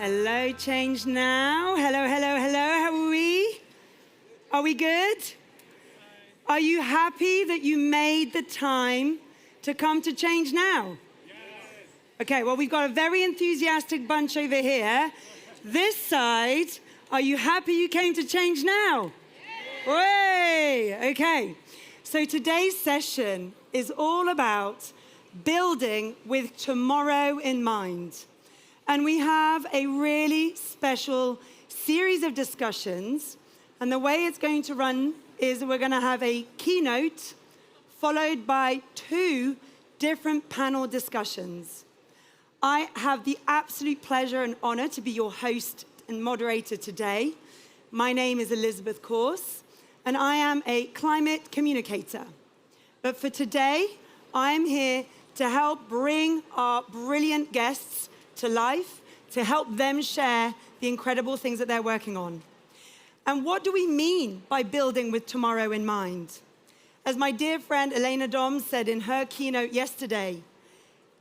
Hello, Change Now. Hello, hello, hello. How are we? Are we good? Are you happy that you made the time to come to Change Now? Yes. Okay, well, we've got a very enthusiastic bunch over here. This side, are you happy you came to Change Now? Yes. Way! Okay, so today's session is all about building with tomorrow in mind. And we have a really special series of discussions. And the way it's going to run is we're going to have a keynote followed by 2 different panel discussions. I have the absolute pleasure and honor to be your host and moderator today. My name is Elizabeth Corse, and I am a climate communicator. But for today, I am here to help bring our brilliant guests to life, to help them share the incredible things that they're working on. And what do we mean by building with tomorrow in mind? As my dear friend Elena Dom said in her keynote yesterday,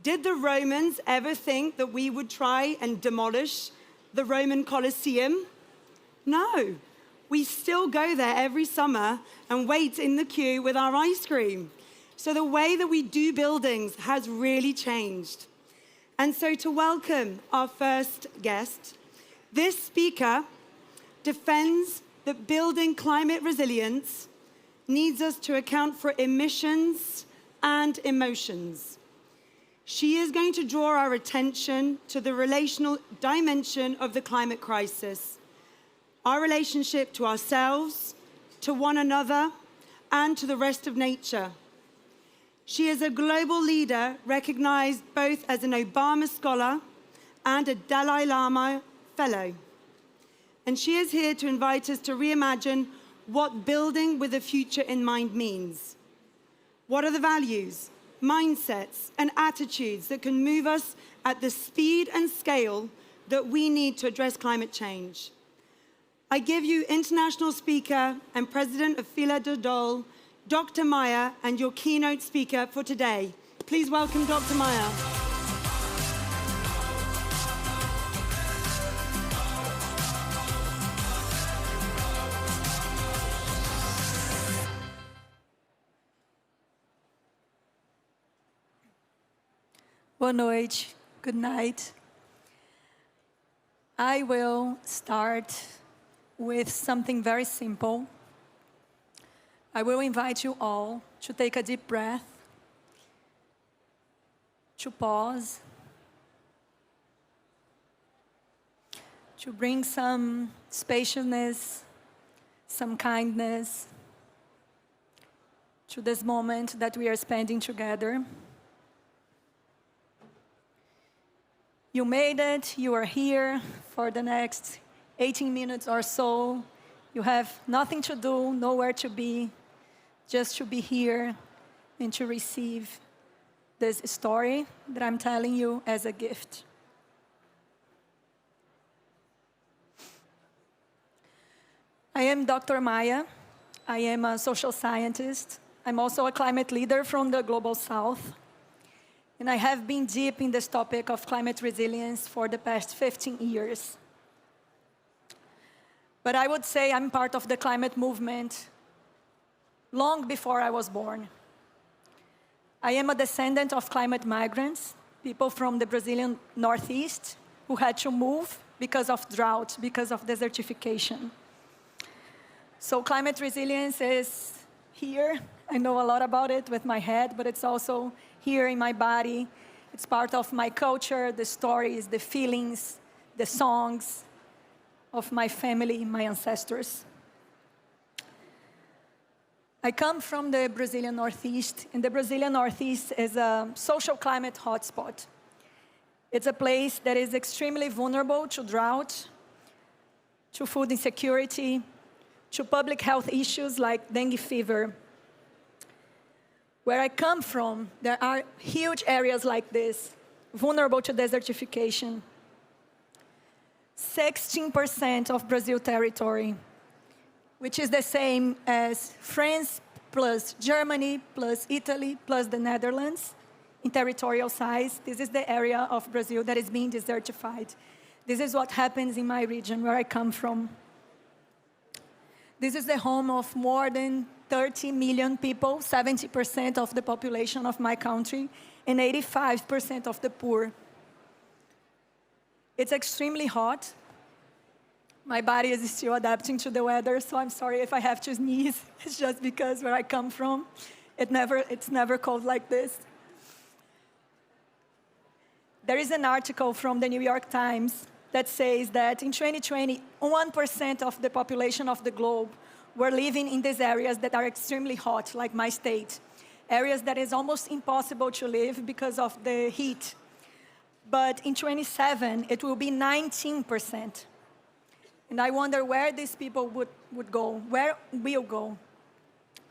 did the Romans ever think that we would try and demolish the Roman Colosseum? No. We still go there every summer and wait in the queue with our ice cream. So the way that we do buildings has really changed. And so to welcome our first guest, this speaker defends that building climate resilience needs us to account for emissions and emotions. She is going to draw our attention to the relational dimension of the climate crisis, our relationship to ourselves, to one another, and to the rest of nature. She is a global leader recognized both as an Obama Scholar and a Dalai Lama Fellow. And she is here to invite us to reimagine what building with a future in mind means. What are the values, mindsets, and attitudes that can move us at the speed and scale that we need to address climate change? I give you international speaker and president of Filha, Dr. Maia, and your keynote speaker for today. Please welcome Dr. Maia. Boa noite, good night. I will start with something very simple. I will invite you all to take a deep breath, to pause, to bring some spaciousness, some kindness to this moment that we are spending together. You made it, you are here for the next 18 minutes or so. You have nothing to do, nowhere to be, just to be here and to receive this story that I'm telling you as a gift. I am Dr. Maia. I am a social scientist. I'm also a climate leader from the Global South. And I have been deep in this topic of climate resilience for the past 15 years. But I would say I'm part of the climate movement long before I was born. I am a descendant of climate migrants, people from the Brazilian Northeast who had to move because of drought, because of desertification. So climate resilience is here. I know a lot about it with my head, but it's also here in my body. It's part of my culture, the stories, the feelings, the songs of my family, my ancestors. I come from the Brazilian Northeast, and the Brazilian Northeast is a social climate hotspot. It's a place that is extremely vulnerable to drought, to food insecurity, to public health issues like dengue fever. Where I come from, there are huge areas like this, vulnerable to desertification. 16% of Brazil territory, which is the same as France plus Germany plus Italy plus the Netherlands in territorial size. This is the area of Brazil that is being desertified. This is what happens in my region, where I come from. This is the home of more than 30 million people, 70% of the population of my country, and 85% of the poor. It's extremely hot. My body is still adapting to the weather, so I'm sorry if I have to sneeze. It's just because where I come from, it's never cold like this. There is an article from the New York Times that says that in 2020, 1% of the population of the globe were living in these areas that are extremely hot, like my state. Areas that is almost impossible to live because of the heat. But in 27, it will be 19%. And I wonder where these people would go, where will go.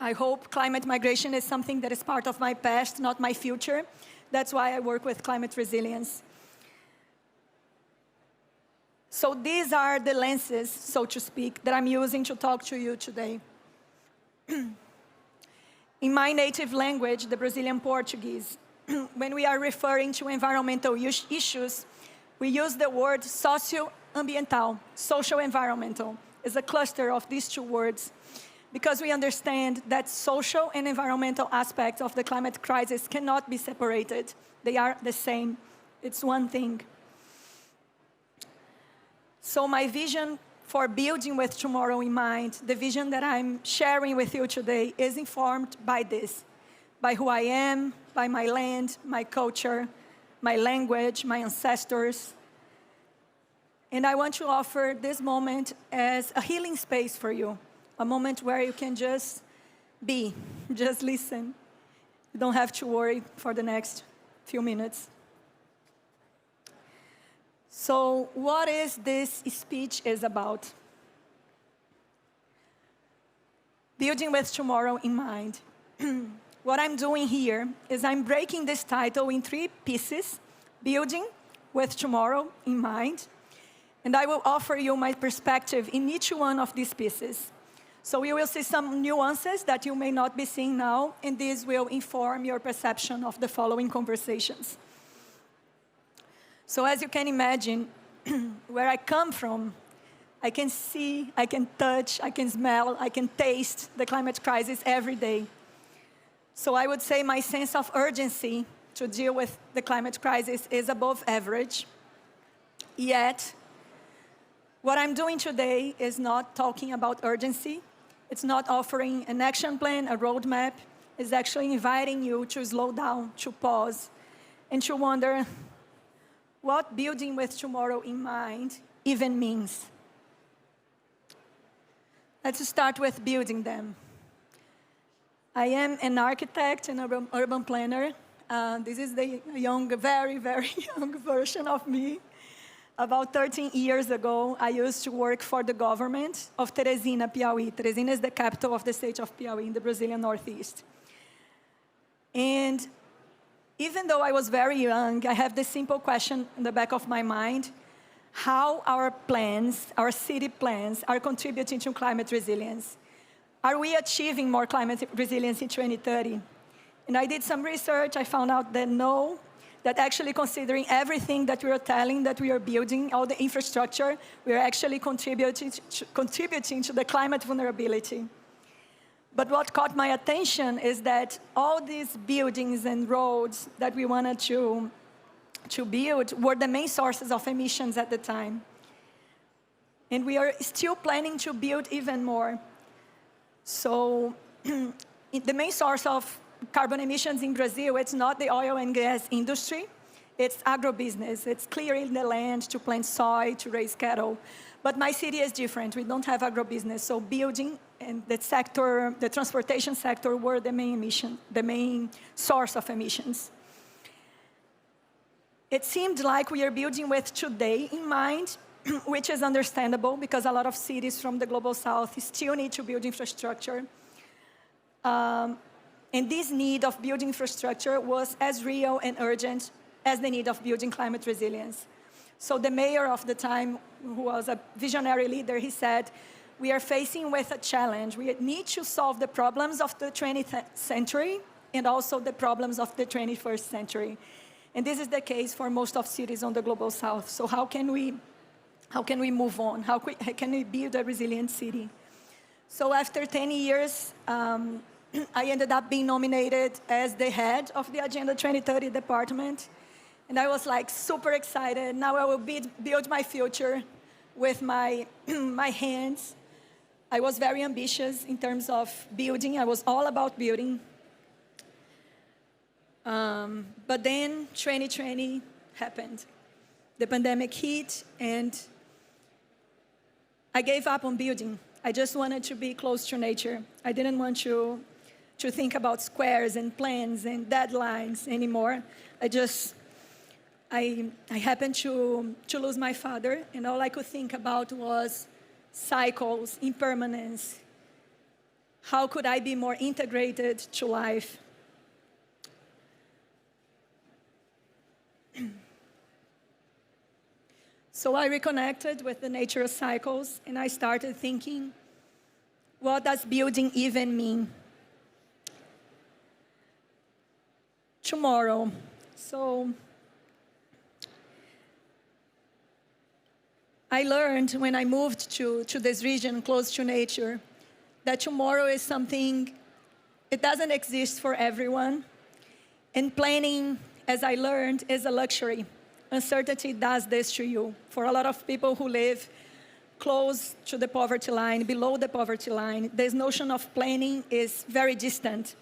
I hope climate migration is something that is part of my past, not my future. That's why I work with climate resilience. So these are the lenses, so to speak, that I'm using to talk to you today. In my native language, the Brazilian Portuguese, when we are referring to environmental issues, we use the word socio-ambiental, social environmental. Is a cluster of these two words, because we understand that social and environmental aspects of the climate crisis cannot be separated. They are the same. It's one thing. So my vision for building with tomorrow in mind, the vision that I'm sharing with you today, is informed by this, by who I am, by my land, my culture, my language, my ancestors. And I want to offer this moment as a healing space for you, a moment where you can just be, just listen. You don't have to worry for the next few minutes. So what is this speech is about? Building with tomorrow in mind. What I'm doing here is I'm breaking this title in 3 pieces, building with tomorrow in mind, and I will offer you my perspective in each one of these pieces. So you will see some nuances that you may not be seeing now, and this will inform your perception of the following conversations. So as you can imagine, where I come from, I can see, I can touch, I can smell, I can taste the climate crisis every day. So I would say my sense of urgency to deal with the climate crisis is above average. Yet, what I'm doing today is not talking about urgency. It's not offering an action plan, a roadmap. It's actually inviting you to slow down, to pause, and to wonder what building with tomorrow in mind even means. Let's start with building them. I am an architect and an urban planner. This is the young, very, very young version of me. About 13 years ago, I used to work for the government of Teresina, Piauí. Teresina is the capital of the state of Piauí in the Brazilian Northeast. And even though I was very young, I have this simple question in the back of my mind: how our plans, our city plans, are contributing to climate resilience? Are we achieving more climate resilience in 2030? And I did some research. I found out that no, that actually considering everything that we are telling, that we are building, all the infrastructure, we are actually contributing to the climate vulnerability. But what caught my attention is that all these buildings and roads that we wanted to build were the main sources of emissions at the time. And we are still planning to build even more. So the main source of carbon emissions in Brazil, it's not the oil and gas industry, it's agribusiness. It's clearing the land to plant soy, to raise cattle. But my city is different. We don't have agribusiness. So building and the sector, the transportation sector, were the main source of emissions. It seemed like we are building with today in mind, which is understandable because a lot of cities from the global south still need to build infrastructure. And this need of building infrastructure was as real and urgent as the need of building climate resilience. So the mayor of the time, who was a visionary leader, he said, we are facing with a challenge. We need to solve the problems of the 20th century and also the problems of the 21st century. And this is the case for most of cities on the global south. So how can we How can we move on? How can we build a resilient city? So after 10 years, I ended up being nominated as the head of the Agenda 2030 department. And I was like super excited. Now I will build my future with my, my hands. I was very ambitious in terms of building. I was all about building. But then 2020 happened. The pandemic hit, and I gave up on building. I just wanted to be close to nature. I didn't want to think about squares and plans and deadlines anymore. I happened to lose my father, and all I could think about was cycles, impermanence. How could I be more integrated to life? So I reconnected with the nature cycles, and I started thinking, what does building even mean? Tomorrow. So I learned when I moved to this region close to nature that tomorrow is something, it doesn't exist for everyone. And planning, as I learned, is a luxury. Uncertainty does this to you. For a lot of people who live close to the poverty line, below the poverty line, this notion of planning is very distant.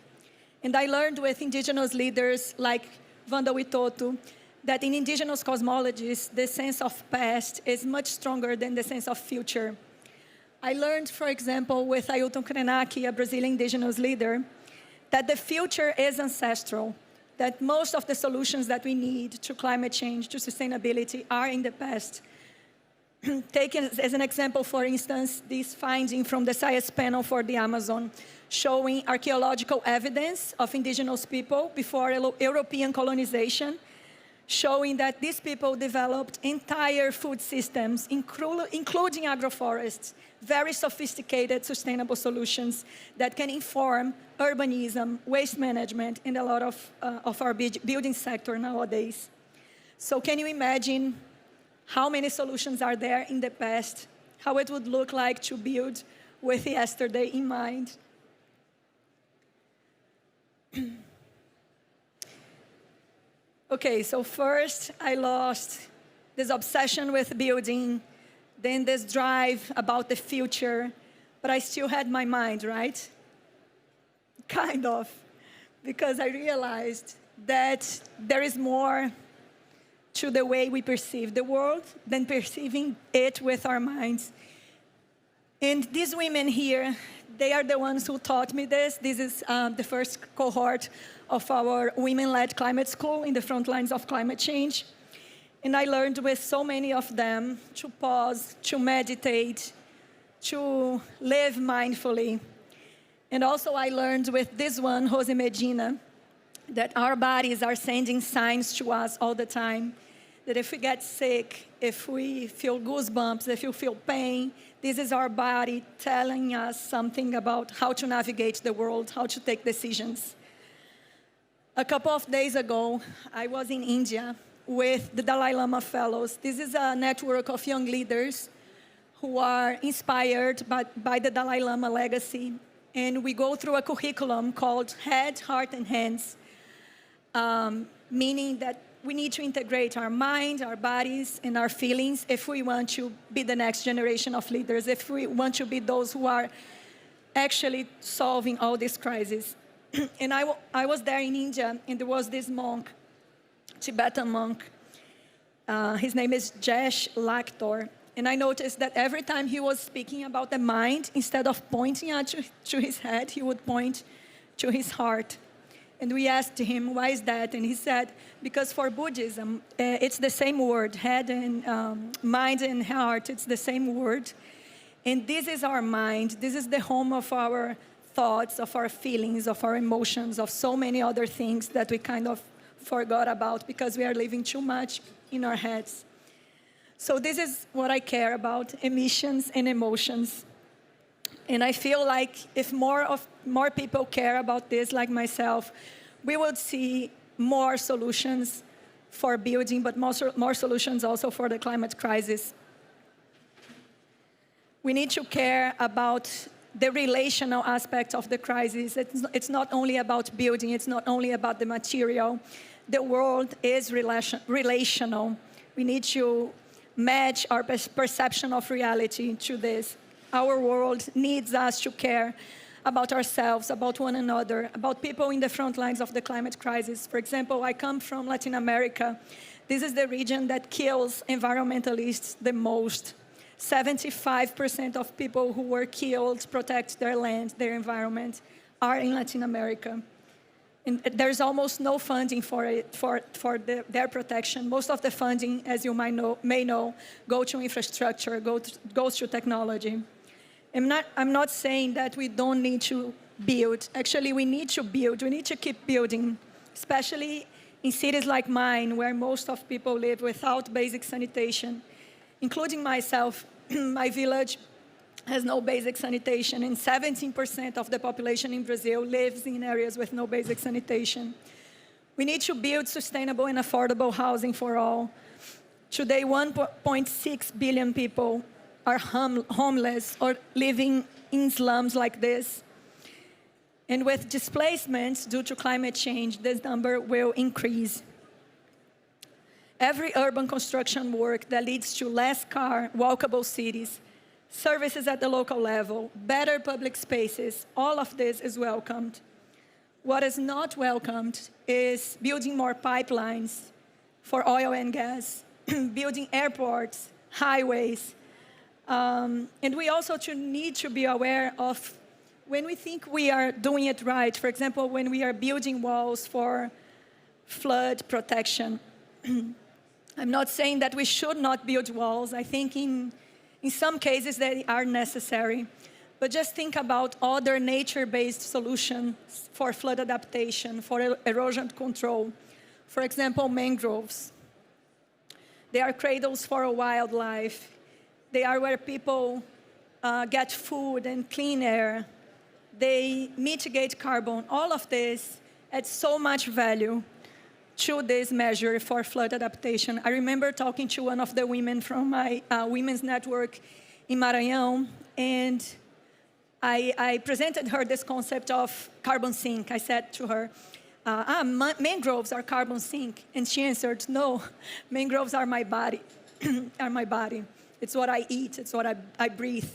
And I learned with indigenous leaders like Wanda Witoto that in indigenous cosmologies, the sense of past is much stronger than the sense of future. I learned, for example, with Ailton Krenak, a Brazilian indigenous leader, that the future is ancestral, that most of the solutions that we need to climate change, to sustainability, are in the past. Taken as an example, for instance, this finding from the science panel for the Amazon, showing archaeological evidence of indigenous people before European colonization, showing that these people developed entire food systems, including agroforests, very sophisticated sustainable solutions that can inform urbanism, waste management, and a lot of our building sector nowadays. So can you imagine how many solutions are there in the past, how it would look like to build with yesterday in mind? Okay, so first I lost this obsession with building, then this drive about the future, but I still had my mind, right? Kind of, because I realized that there is more to the way we perceive the world than perceiving it with our minds. And these women here, they are the ones who taught me this. This is the first cohort of our women-led climate school in the front lines of climate change. And I learned with so many of them to pause, to meditate, to live mindfully. And also I learned with this one, Jose Medina, that our bodies are sending signs to us all the time, that if we get sick, if we feel goosebumps, if you feel pain, this is our body telling us something about how to navigate the world, how to take decisions. A couple of days ago, I was in India with the Dalai Lama Fellows. This is a network of young leaders who are inspired by the Dalai Lama legacy. And we go through a curriculum called Head, Heart, and Hands, meaning that we need to integrate our mind, our bodies, and our feelings if we want to be the next generation of leaders, if we want to be those who are actually solving all these crises. And I was there in India, and there was this monk, Tibetan monk. His name is Jesh Laktor. And I noticed that every time he was speaking about the mind, instead of pointing to his head, he would point to his heart. And we asked him, why is that? And he said, because for Buddhism, it's the same word, head and mind and heart, it's the same word. And this is our mind. This is the home of our thoughts, of our feelings, of our emotions, of so many other things that we kind of forgot about because we are living too much in our heads. So this is what I care about, emissions and emotions. And I feel like if more people care about this, like myself, we would see more solutions for building, but more solutions also for the climate crisis. We need to care about the relational aspect of the crisis. It's not only about building, it's not only about the material. The world is relational. We need to match our perception of reality to this. Our world needs us to care about ourselves, about one another, about people in the front lines of the climate crisis. For example, I come from Latin America. This is the region that kills environmentalists the most. 75% of people who were killed to protect their land, their environment, are in Latin America. And there's almost no funding for their protection. Most of the funding, as you may know, go to infrastructure, goes to technology. I'm not saying that we don't need to build. Actually, we need to build. We need to keep building, especially in cities like mine, where most of people live without basic sanitation, including myself. My village has no basic sanitation, and 17% of the population in Brazil lives in areas with no basic sanitation. We need to build sustainable and affordable housing for all. Today, 1.6 billion people are homeless or living in slums like this. And with displacements due to climate change, this number will increase. Every urban construction work that leads to less car, walkable cities, services at the local level, better public spaces, all of this is welcomed. What is not welcomed is building more pipelines for oil and gas, building airports, highways. And we also need to be aware of when we think we are doing it right. For example, when we are building walls for flood protection. I'm not saying that we should not build walls. I think in some cases they are necessary. But just think about other nature-based solutions for flood adaptation, for erosion control. For example, mangroves. They are cradles for wildlife. They are where people get food and clean air. They mitigate carbon. All of this adds so much value to this measure for flood adaptation. I remember talking to one of the women from my women's network in Maranhão, and I presented her this concept of carbon sink. I said to her, mangroves are carbon sink. And she answered, no, mangroves are my body, are my body. It's what I eat, it's what I breathe.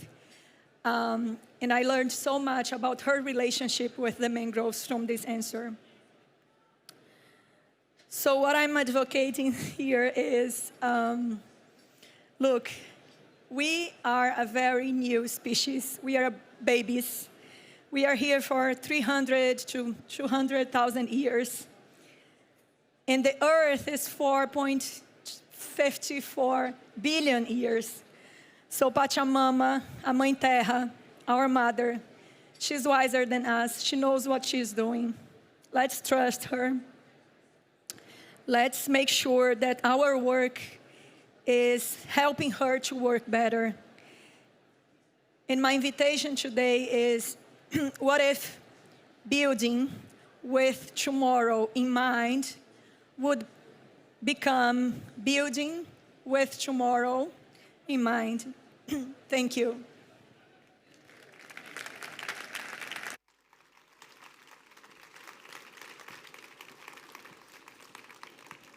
And I learned so much about her relationship with the mangroves from this answer. So what I'm advocating here is, look, we are a very new species. We are babies. We are here for 300 to 200,000 years. And the Earth is 4.54 billion years. So Pachamama, a Mãe Terra, our mother, she's wiser than us. She knows what she's doing. Let's trust her. Let's make sure that our work is helping her to work better. And my invitation today is, what if building with tomorrow in mind would become building with tomorrow in mind? Thank you.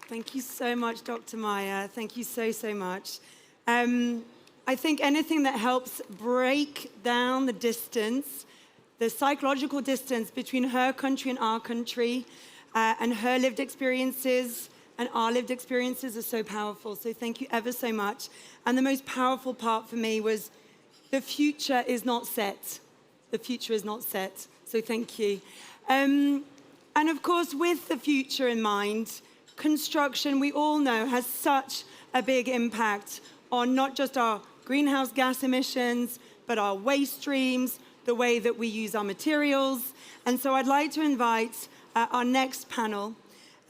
Thank you so much, Dr. Maia. Thank you so, so much. I think anything that helps break down the distance, the psychological distance between her country and our country, and her lived experiences and our lived experiences are so powerful. So thank you ever so much. And the most powerful part for me was the future is not set. The future is not set. So thank you. And of course, with the future in mind, construction, we all know, has such a big impact on not just our greenhouse gas emissions, but our waste streams, the way that we use our materials. And so I'd like to invite our next panel.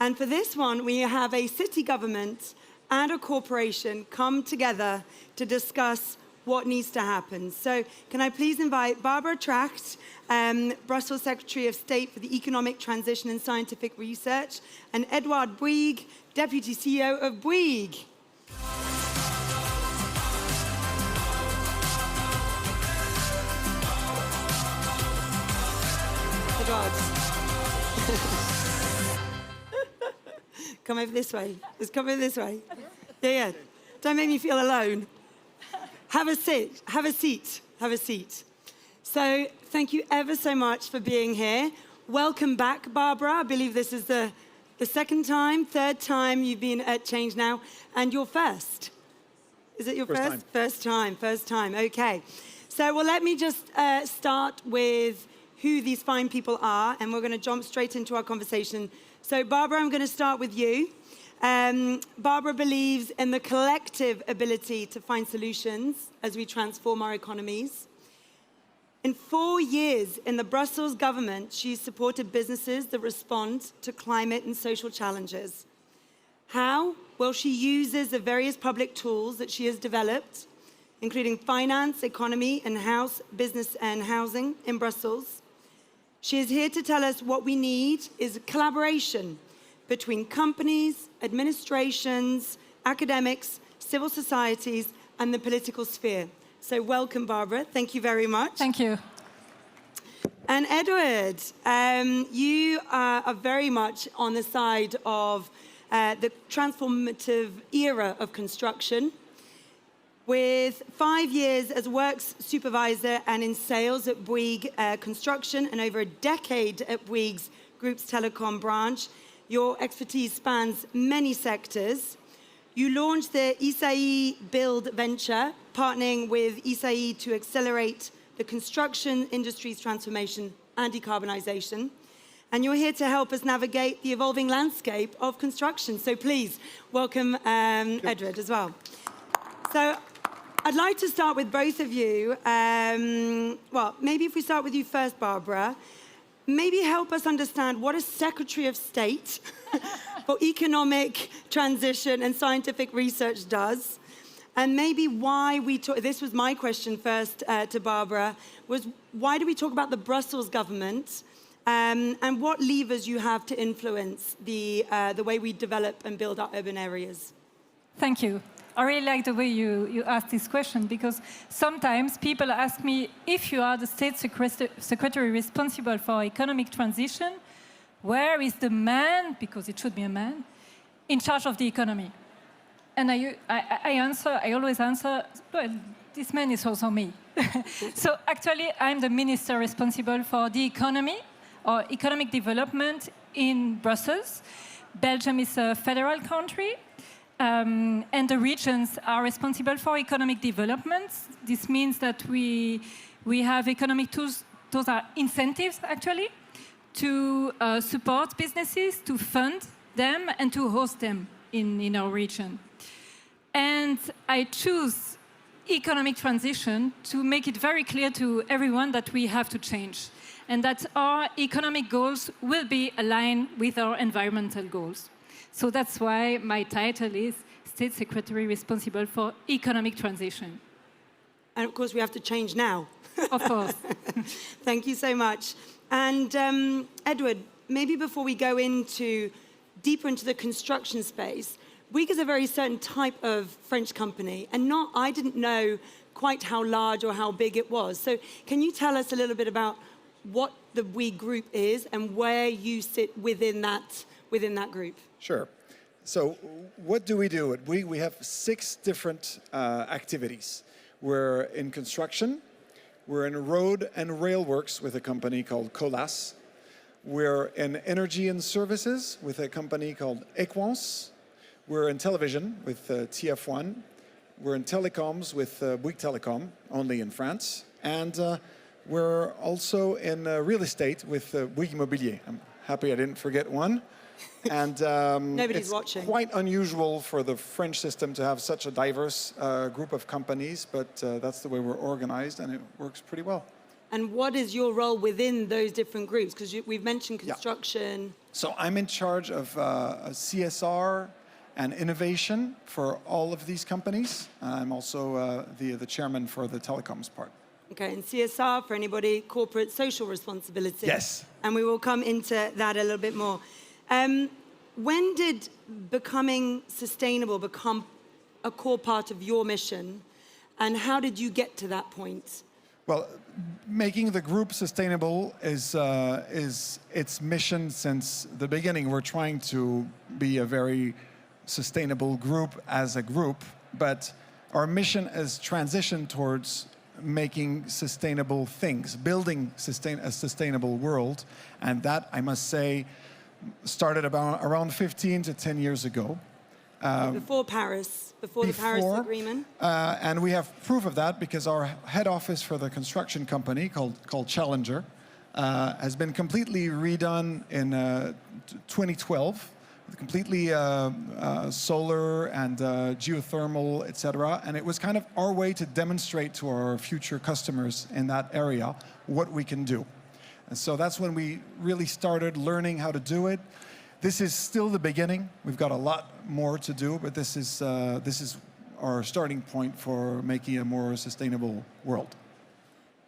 And for this one, we have a city government and a corporation come together to discuss what needs to happen. So can I please invite Barbara Trachte, Brussels Secretary of State for the Economic Transition and Scientific Research, and Edouard Bouygues, Deputy CEO of Bouygues. God. Come over this way. Just come over this way. Yeah. Don't make me feel alone. Have a seat. Have a seat. Have a seat. So thank you ever so much for being here. Welcome back, Barbara. I believe this is the third time you've been at ChangeNOW, and your first. Is it your first? First time. Okay. So, well, let me just start with who these fine people are, and we're going to jump straight into our conversation. So, Barbara, I'm going to start with you. Barbara believes in the collective ability to find solutions as we transform our economies. In 4 years in the Brussels government, she's supported businesses that respond to climate and social challenges. How? Well, she uses the various public tools that she has developed, including finance, economy, and business and housing in Brussels. She is here to tell us what we need is collaboration between companies, administrations, academics, civil societies, and the political sphere. So welcome, Barbara. Thank you very much. Thank you. And Edward, you are very much on the side of the transformative era of construction. With 5 years as works supervisor and in sales at Bouygues Construction and over a decade at Bouygues Group's telecom branch, your expertise spans many sectors. You launched the ISAI Build venture, partnering with ISAI to accelerate the construction industry's transformation and decarbonisation. And you're here to help us navigate the evolving landscape of construction. So please, welcome Edward as well. So I'd like to start with both of you. Well, maybe if we start with you first, Barbara. Maybe help us understand what a Secretary of State for Economic Transition and Scientific Research does, and maybe why we talk. This was my question first to Barbara. Was why do we talk about the Brussels government, and what levers you have to influence the way we develop and build our urban areas? Thank you. I really like the way you asked this question, because sometimes people ask me, if you are the state secretary responsible for economic transition, where is the man, because it should be a man, in charge of the economy? And I always answer, well, this man is also me. So actually, I'm the minister responsible for the economy or economic development in Brussels. Belgium is a federal country. And the regions are responsible for economic development. This means that we have economic tools, those are incentives actually, to support businesses, to fund them, and to host them in our region. And I choose economic transition to make it very clear to everyone that we have to change, and that our economic goals will be aligned with our environmental goals. So that's why my title is State Secretary Responsible for Economic Transition. And of course, we have to change now. Of course. Thank you so much. And Edward, maybe before we go deeper into the construction space, Bouygues is a very certain type of French company, and I didn't know quite how large or how big it was. So can you tell us a little bit about what the Bouygues Group is and where you sit within that group? Sure. So what do we do at Bouygues? We have 6 different activities. We're in construction. We're in road and rail works with a company called Colas. We're in energy and services with a company called Equance. We're in television with TF1. We're in telecoms with Bouygues Telecom, only in France. And we're also in real estate with Bouygues Immobilier. I'm happy I didn't forget one. And Nobody's watching. Quite unusual for the French system to have such a diverse group of companies, but that's the way we're organized, and it works pretty well. And what is your role within those different groups? Because we've mentioned construction. Yeah. So I'm in charge of CSR and innovation for all of these companies. I'm also the chairman for the telecoms part. Okay, and CSR, for anybody, corporate social responsibility. Yes. And we will come into that a little bit more. When did becoming sustainable become a core part of your mission, and how did you get to that point? Well, making the group sustainable is its mission since the beginning. We're trying to be a very sustainable group as a group, but our mission is transition towards making sustainable things, building a sustainable world, and that, I must say, started around 15 to 10 years ago. Before Paris, before the Paris Agreement. And we have proof of that because our head office for the construction company called Challenger has been completely redone in 2012, completely solar and geothermal, etc. And it was kind of our way to demonstrate to our future customers in that area what we can do. And so that's when we really started learning how to do it. This is still the beginning. We've got a lot more to do, but this is our starting point for making a more sustainable world.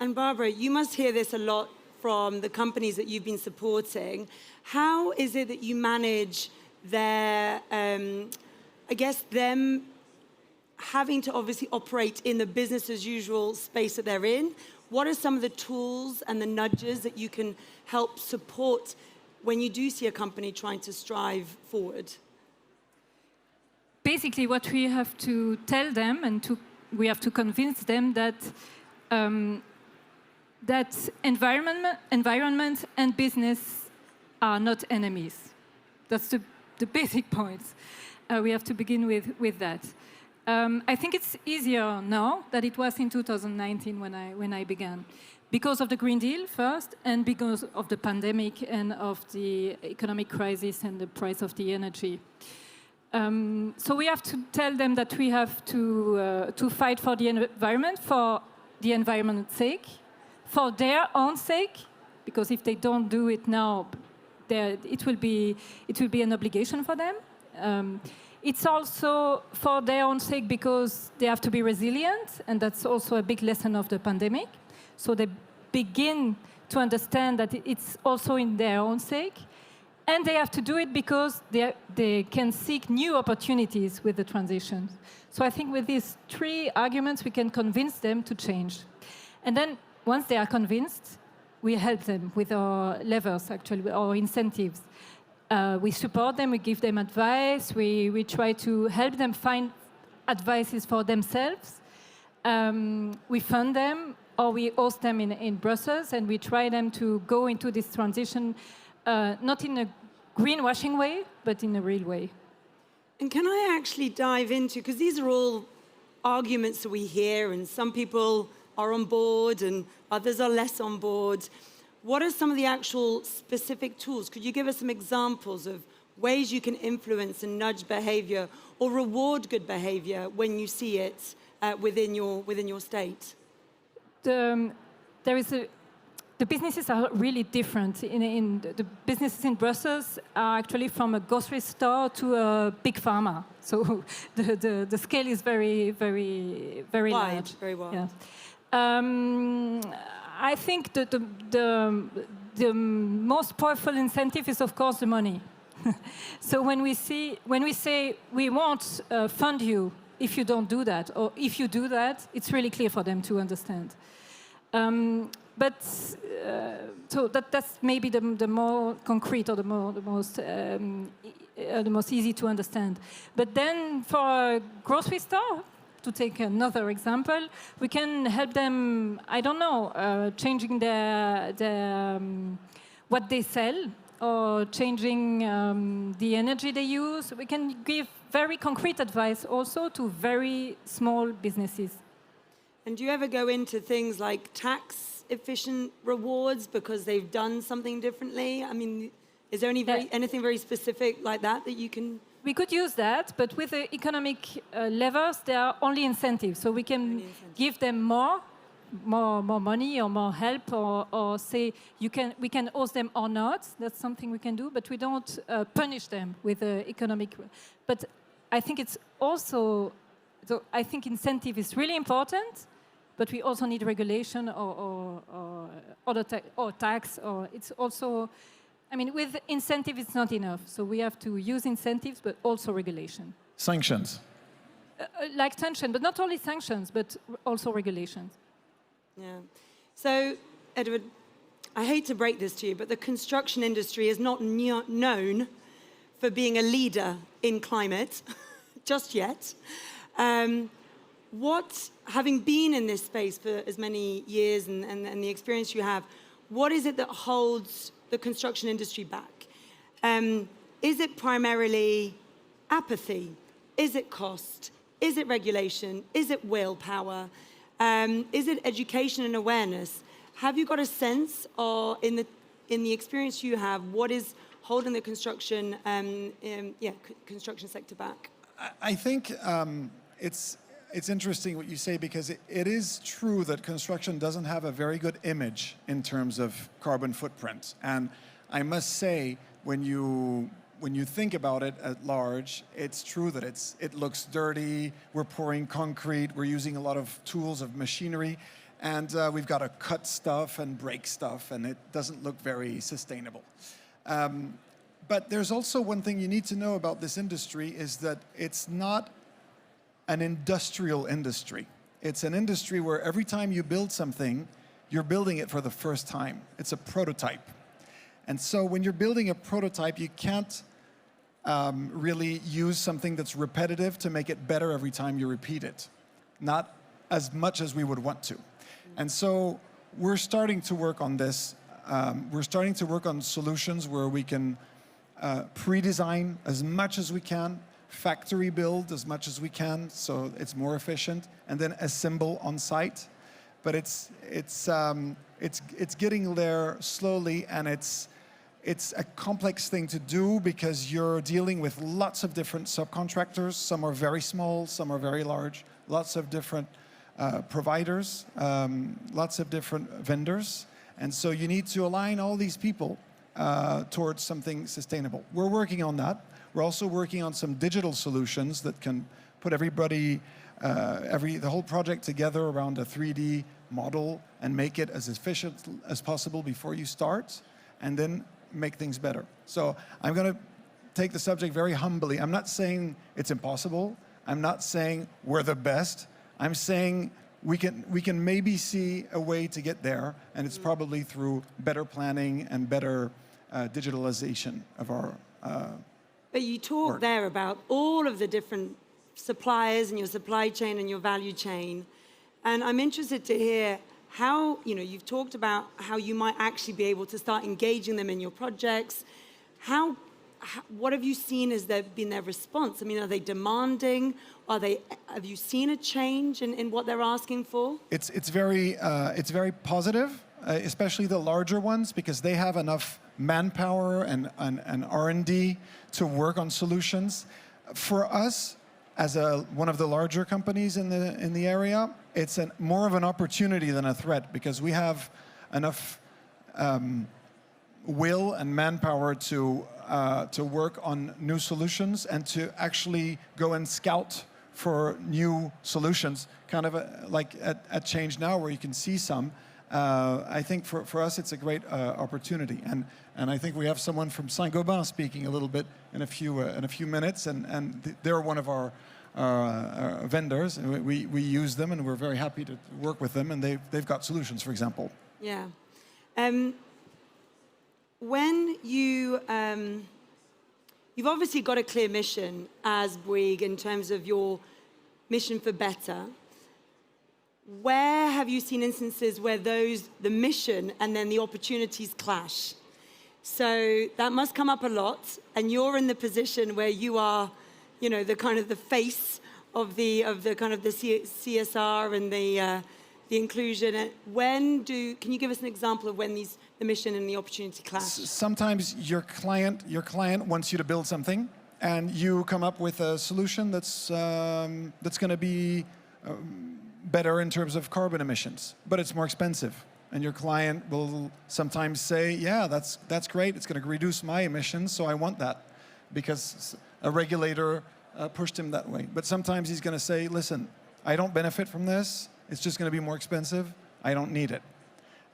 And Barbara, you must hear this a lot from the companies that you've been supporting. How is it that you manage their, I guess, them having to obviously operate in the business as usual space that they're in? What are some of the tools and the nudges that you can help support when you do see a company trying to strive forward? Basically, what we have to tell them and we have to convince them that that environment and business are not enemies. That's the basic points. We have to begin with that. I think it's easier now than it was in 2019 when I began. Because of the Green Deal first, and because of the pandemic and of the economic crisis and the price of the energy. So we have to tell them that we have to fight for the environment, for the environment's sake, for their own sake, because if they don't do it now, it will be an obligation for them. It's also for their own sake because they have to be resilient, and that's also a big lesson of the pandemic. So they begin to understand that it's also in their own sake. And they have to do it because they can seek new opportunities with the transition. So I think with these three arguments, we can convince them to change. And then once they are convinced, we help them with our levers, actually, our incentives. We support them, we give them advice, we try to help them find advices for themselves. We fund them, or we host them in Brussels, and we try them to go into this transition, not in a greenwashing way, but in a real way. And can I actually dive into, because these are all arguments that we hear, and some people are on board and others are less on board. What are some of the actual specific tools? Could you give us some examples of ways you can influence and nudge behavior or reward good behavior when you see it within your state? The businesses are really different. The businesses in Brussels are actually from a grocery store to a big pharma. So the scale is very, very, very wide, large. Very wide. Yeah. I think the most powerful incentive is, of course, the money. So when we say we won't fund you if you don't do that, or if you do that, it's really clear for them to understand. So that's maybe the more concrete or the most easy to understand. But then for a grocery store, to take another example, we can help them, I don't know, changing what they sell, or changing the energy they use. We can give very concrete advice also to very small businesses. And do you ever go into things like tax-efficient rewards because they've done something differently? I mean, is there anything very specific like that you can... We could use that, but with the economic levers, there are only incentives. So we can give them more money or more help, or say we can host them or not. That's something we can do, but we don't punish them with the economic. But I think it's also, so I think incentive is really important, but we also need regulation or tax, or it's also. I mean, with incentive, it's not enough. So we have to use incentives, but also regulation. Sanctions. Like sanctions, but not only sanctions, but also regulations. Yeah. So, Edward, I hate to break this to you, but the construction industry is not known for being a leader in climate, just yet. Having been in this space for as many years and the experience you have, what is it that holds the construction industry back? Is it primarily apathy? Is it cost? Is it regulation? Is it willpower? Is it education and awareness? Have you got a sense, or in the experience you have, what is holding the construction construction sector back? I think it's interesting what you say, because it is true that construction doesn't have a very good image in terms of carbon footprint. And I must say, when you think about it at large, it's true that it looks dirty. We're pouring concrete. We're using a lot of tools of machinery, and we've got to cut stuff and break stuff, and it doesn't look very sustainable. But there's also one thing you need to know about this industry, is that it's not an industrial industry. It's an industry where every time you build something, you're building it for the first time. It's a prototype. And so when you're building a prototype, you can't really use something that's repetitive to make it better every time you repeat it. Not as much as we would want to. And so we're starting to work on this. We're starting to work on solutions where we can pre-design as much as we can, factory build as much as we can, so it's more efficient, and then assemble on site. But it's getting there slowly, and it's a complex thing to do, because you're dealing with lots of different subcontractors. Some are very small, some are very large, lots of different providers, lots of different vendors. And so you need to align all these people towards something sustainable. We're working on that. We're also working on some digital solutions that can put everybody, the whole project together around a 3D model and make it as efficient as possible before you start, and then make things better. So I'm going to take the subject very humbly. I'm not saying it's impossible. I'm not saying we're the best. I'm saying we can maybe see a way to get there, and it's probably through better planning and better digitalization of our But you talk work. there about all of the different suppliers and your supply chain and your value chain. And I'm interested to hear how, you've talked about how you might actually be able to start engaging them in your projects. What have you seen as been their response? I mean, are they demanding? Have you seen a change in what they're asking for? It's very positive, especially the larger ones, because they have enough manpower and R&D to work on solutions. For us, as one of the larger companies in the area, it's more of an opportunity than a threat, because we have enough will and manpower to work on new solutions and to actually go and scout for new solutions, kind of like at ChangeNOW, where you can see some. I think for us it's a great opportunity, and I think we have someone from Saint-Gobain speaking a little bit in a few minutes, and they're one of our vendors, and we use them, and we're very happy to work with them, and they've got solutions, for example. Yeah. When you've obviously got a clear mission as Bouygues in terms of your mission for better. Where have you seen instances where the mission and then the opportunities clash? So that must come up a lot, and you're in the position where you are, the kind of the face of the kind of the CSR and the inclusion. Can you give us an example of when the mission and the opportunity clash? Sometimes your client wants you to build something, and you come up with a solution that's going to be better in terms of carbon emissions, but it's more expensive. And your client will sometimes say, yeah, that's great, it's going to reduce my emissions, so I want that, because a regulator pushed him that way. But sometimes he's going to say, listen, I don't benefit from this, it's just going to be more expensive, I don't need it.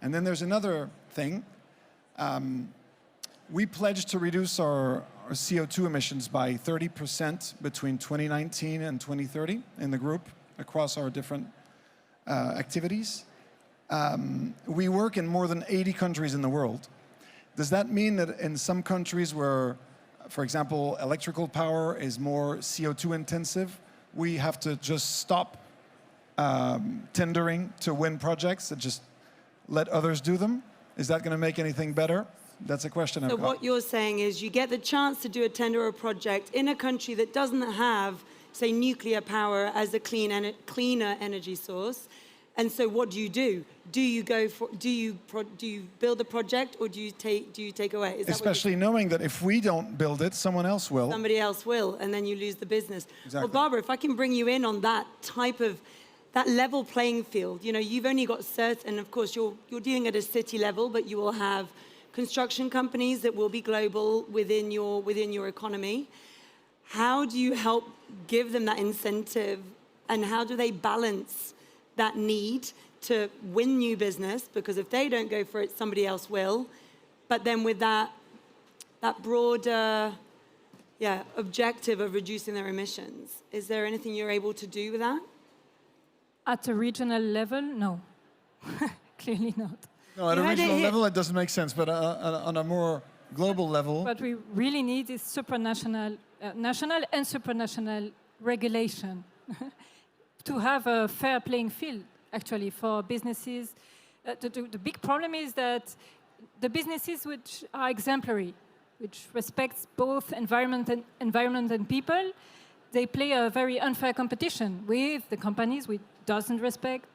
And then there's another thing. We pledged to reduce our CO2 emissions by 30% between 2019 and 2030 in the group, across our different activities. we work in more than 80 countries in the world. Does that mean that in some countries where, for example, electrical power is more CO2 intensive, we have to just stop tendering to win projects and just let others do them? Is that going to make anything better? That's a question I've got. So what you're saying is you get the chance to do a tender or a project in a country that doesn't have, say, nuclear power as a cleaner energy source. And so what do? Do you go for? Do you build the project, or do you take away? Is that especially knowing that if we don't build it, someone else will. Somebody else will, and then you lose the business. Exactly. Well, Barbara, if I can bring you in on that type of that level playing field, you know, you've only got certain, of course, you're dealing at a city level, but you will have construction companies that will be global within your economy. How do you help give them that incentive, and how do they balance that need to win new business? Because if they don't go for it, somebody else will. But then with that broader objective of reducing their emissions, is there anything you're able to do with that? At a regional level, no. Clearly not. No, at a regional level, it doesn't make sense, but on a more global level... What we really need is supranational, national and supranational regulation to have a fair playing field, actually, for businesses. The big problem is that the businesses which are exemplary, which respects both environment and people, they play a very unfair competition with the companies which doesn't respect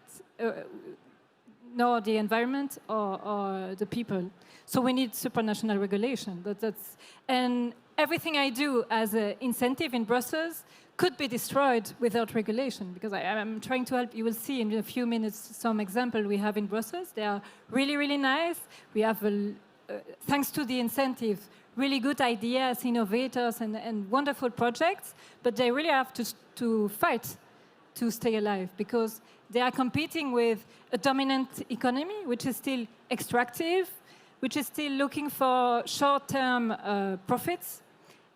nor the environment or the people. So we need supranational regulation. And everything I do as an incentive in Brussels could be destroyed without regulation, because I'm trying to help. You will see in a few minutes some example we have in Brussels. They are really, really nice. We have, thanks to the incentives, really good ideas, innovators, and wonderful projects, but they really have to fight to stay alive, because they are competing with a dominant economy, which is still extractive, which is still looking for short-term profits,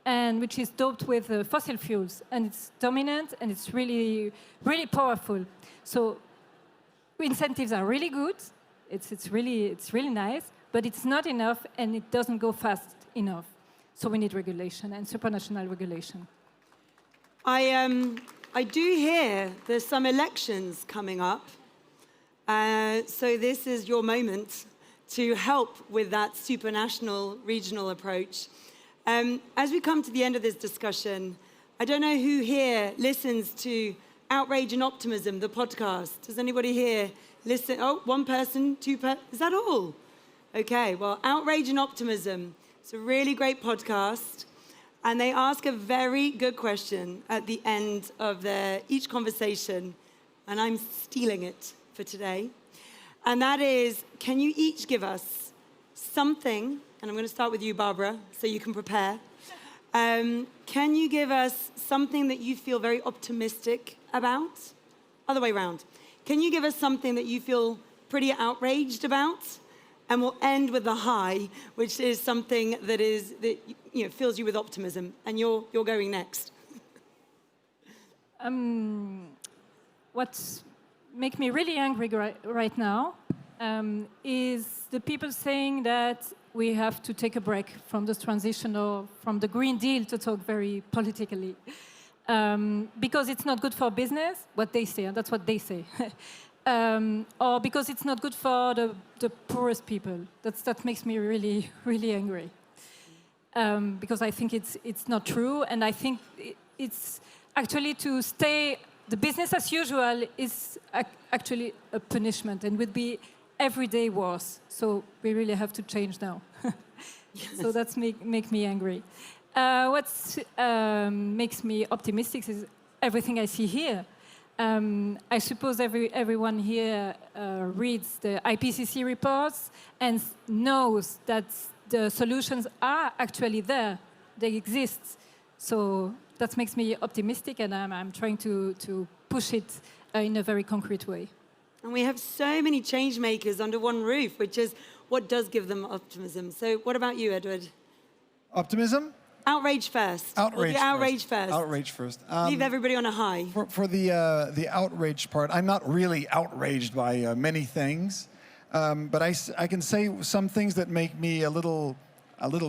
and which is doped with fossil fuels. And it's dominant, and it's really, really powerful. So incentives are really good. It's really nice, but it's not enough, and it doesn't go fast enough. So we need regulation, and supranational regulation. I do hear there's some elections coming up. So this is your moment to help with that supranational, regional approach. As we come to the end of this discussion, I don't know who here listens to Outrage and Optimism, the podcast. Does anybody here listen? Oh, one person, is that all? Okay, well, Outrage and Optimism. It's a really great podcast. And they ask a very good question at the end of each conversation. And I'm stealing it for today. And that is, can you each give us something, and I'm going to start with you, Barbara, so you can prepare. Can you give us something that you feel very optimistic about? Other way around. Can you give us something that you feel pretty outraged about? And we'll end with the high, which is something that fills you with optimism. And you're going next. What makes me really angry right now is the people saying that we have to take a break from this transition or from the Green Deal, to talk very politically, because it's not good for business, what they say, and that's what they say. Or because it's not good for the poorest people. That makes me really, really angry. Because I think it's not true, and I think it's actually to stay, the business as usual is actually a punishment, and would be every day worse. So we really have to change now. Yes. So that's make me angry. What makes me optimistic is everything I see here. I suppose everyone here reads the IPCC reports and knows that the solutions are actually there. They exist. So that makes me optimistic, and I'm trying to push it in a very concrete way. And we have so many change makers under one roof, which is what does give them optimism. So what about you, Edward? Optimism? Outrage first. Outrage first. Outrage first. Leave everybody on a high. For the outrage part, I'm not really outraged by many things. But I can say some things that make me a little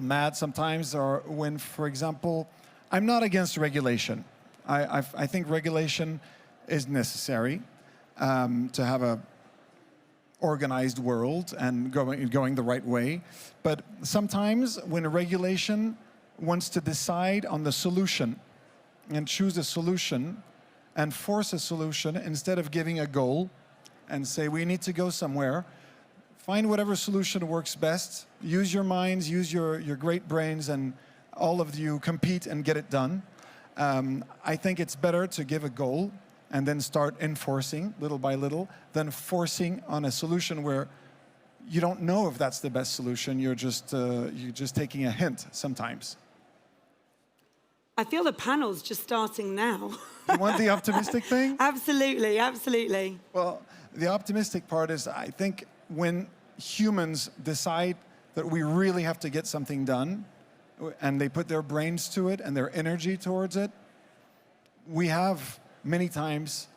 mad sometimes, or when, for example, I'm not against regulation. I think regulation is necessary to have a organized world and going the right way. But sometimes when a regulation wants to decide on the solution and choose a solution and force a solution instead of giving a goal and say we need to go somewhere, find whatever solution works best, use your minds, use your great brains, and all of you compete and get it done. I think it's better to give a goal and then start enforcing little by little than forcing on a solution where you don't know if that's the best solution. You're just taking a hint sometimes. I feel the panel's just starting now. You want the optimistic thing? Absolutely, absolutely. Well, the optimistic part is, I think, when humans decide that we really have to get something done, and they put their brains to it and their energy towards it, we have many times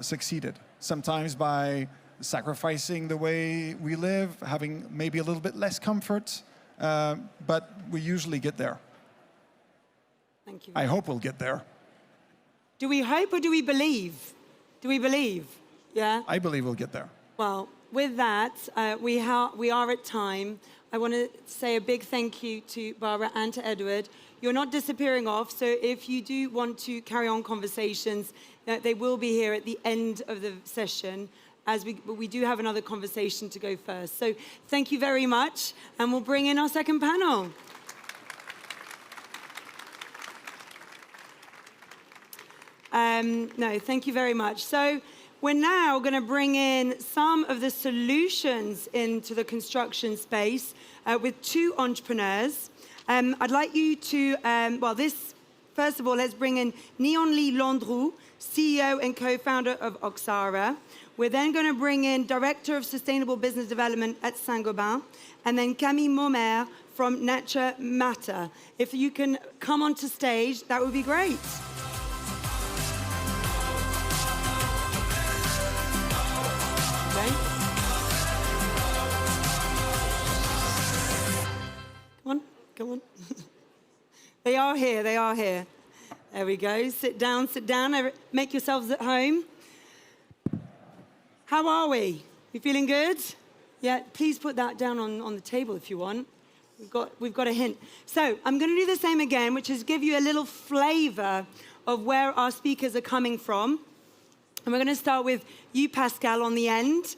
succeeded. Sometimes by sacrificing the way we live, having maybe a little bit less comfort, but we usually get there. Thank you. I hope we'll get there. Do we hope or do we believe? Do we believe? Yeah? I believe we'll get there. Well, with that, we are at time. I want to say a big thank you to Barbara and to Edward. You're not disappearing off, so if you do want to carry on conversations, they will be here at the end of the session, as we do have another conversation to go first. So thank you very much, and we'll bring in our second panel. No, thank you very much. So we're now going to bring in some of the solutions into the construction space with two entrepreneurs. I'd like you to, first of all, let's bring in Gnanli Landrou, CEO and co-founder of Oxara. We're then going to bring in Director of Sustainable Business Development at Saint-Gobain, and then Camille from Natura. If you can come onto stage, that would be great. Come on. They are here. There we go. Sit down. Make yourselves at home. How are we? You feeling good? Yeah, please put that down on the table if you want. We've got a hint. So I'm going to do the same again, which is give you a little flavor of where our speakers are coming from. And we're going to start with you, Pascal, on the end.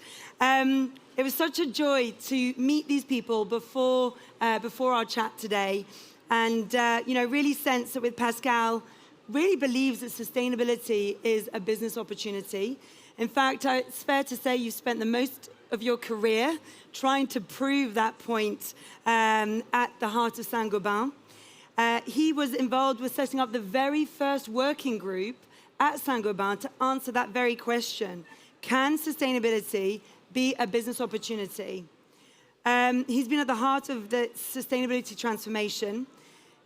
It was such a joy to meet these people before our chat today, and really sense that with Pascal, really believes that sustainability is a business opportunity. In fact, it's fair to say you've spent the most of your career trying to prove that point at the heart of Saint-Gobain. He was involved with setting up the very first working group at Saint-Gobain to answer that very question: can sustainability be a business opportunity? He's been at the heart of the sustainability transformation.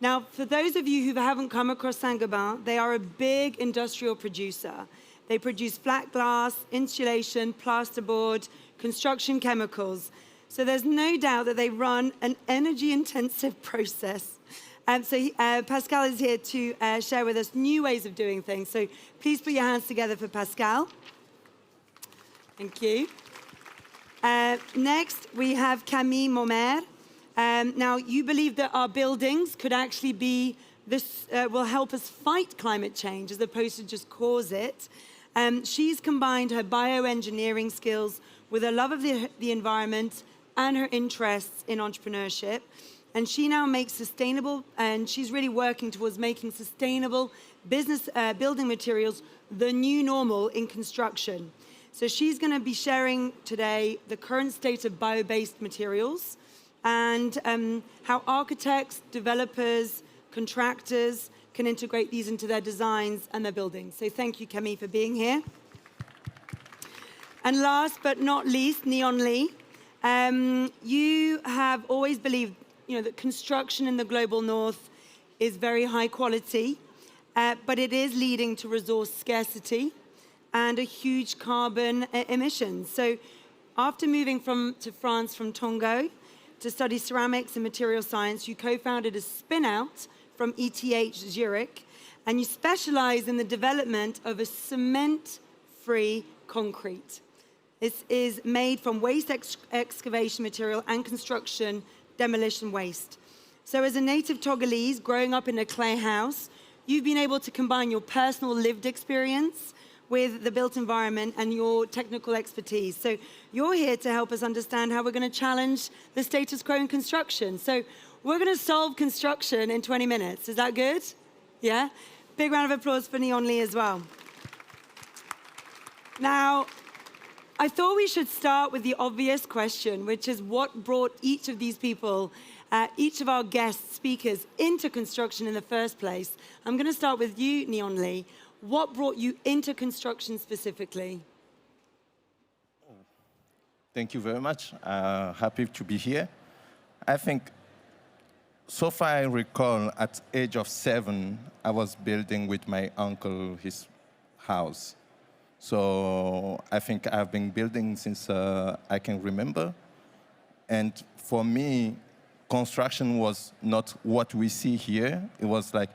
Now, for those of you who haven't come across Saint-Gobain, they are a big industrial producer. They produce flat glass, insulation, plasterboard, construction chemicals. So there's no doubt that they run an energy-intensive process. Pascal is here to share with us new ways of doing things. So please put your hands together for Pascal. Thank you. Next, we have Camille. Now, you believe that our buildings could actually be will help us fight climate change as opposed to just cause it. She's combined her bioengineering skills with her love of the environment and her interests in entrepreneurship. And she now makes she's really working towards making sustainable business building materials the new normal in construction. So she's going to be sharing today the current state of bio-based materials and how architects, developers, contractors can integrate these into their designs and their buildings. So thank you, Camille, for being here. And last but not least, Gnanli, you have always believed that construction in the global north is very high quality, but it is leading to resource scarcity and a huge carbon emissions. So After moving to France from Tongo to study ceramics and material science, you co-founded a spin-out from ETH Zurich, and you specialize in the development of a cement-free concrete. This is made from waste excavation material and construction demolition waste. So as a native Togolese growing up in a clay house, you've been able to combine your personal lived experience with the built environment and your technical expertise. So you're here to help us understand how we're going to challenge the status quo in construction. So we're going to solve construction in 20 minutes. Is that good? Yeah? Big round of applause for Gnanli as well. Now, I thought we should start with the obvious question, which is what brought each of these people, each of our guest speakers, into construction in the first place. I'm going to start with you, Gnanli. What brought you into construction specifically? Thank you very much. Happy to be here. I think, so far I recall, at the age of 7, I was building with my uncle his house. So I think I've been building since I can remember. And for me, construction was not what we see here. It was like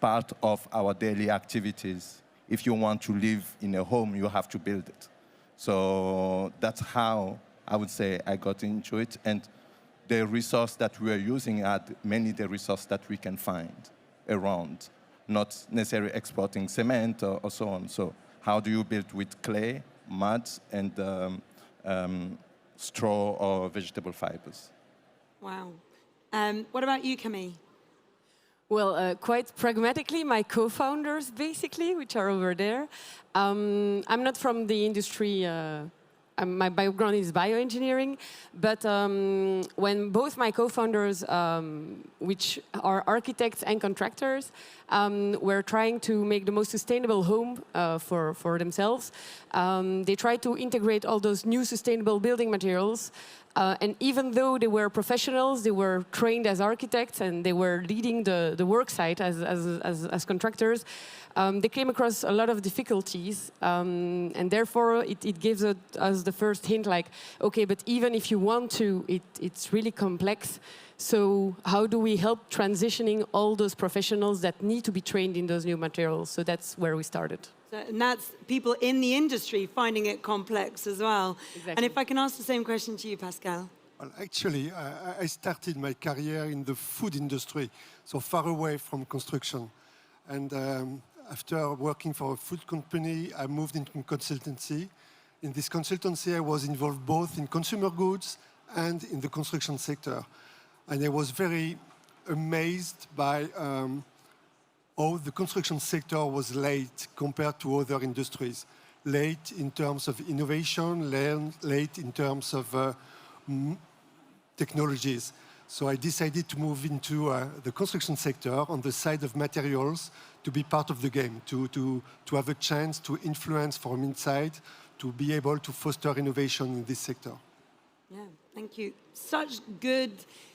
part of our daily activities. If you want to live in a home, you have to build it. So that's how I would say I got into it. And the resource that we are using are mainly the resource that we can find around, not necessarily exporting cement or so on. So how do you build with clay, mud, and straw or vegetable fibers? Wow. What about you, Camille? Well, quite pragmatically, my co-founders, basically, which are over there. I'm not from the industry. My background is bioengineering, but when both my co-founders, which are architects and contractors, were trying to make the most sustainable home for themselves, they tried to integrate all those new sustainable building materials. And even though they were professionals, they were trained as architects, and they were leading the work site as contractors, they came across a lot of difficulties, and therefore it gives us the first hint, like, okay, but even if you want to, it's really complex. So how do we help transitioning all those professionals that need to be trained in those new materials? So that's where we started. And that's people in the industry finding it complex as well. Exactly. And if I can ask the same question to you, Pascal. Well, actually, I started my career in the food industry, so far away from construction. And after working for a food company, I moved into consultancy. In this consultancy, I was involved both in consumer goods and in the construction sector. And I was very amazed by how the construction sector was late compared to other industries. Late in terms of innovation, late in terms of technologies. So I decided to move into the construction sector on the side of materials to be part of the game, to have a chance to influence from inside, to be able to foster innovation in this sector. Yeah, thank you.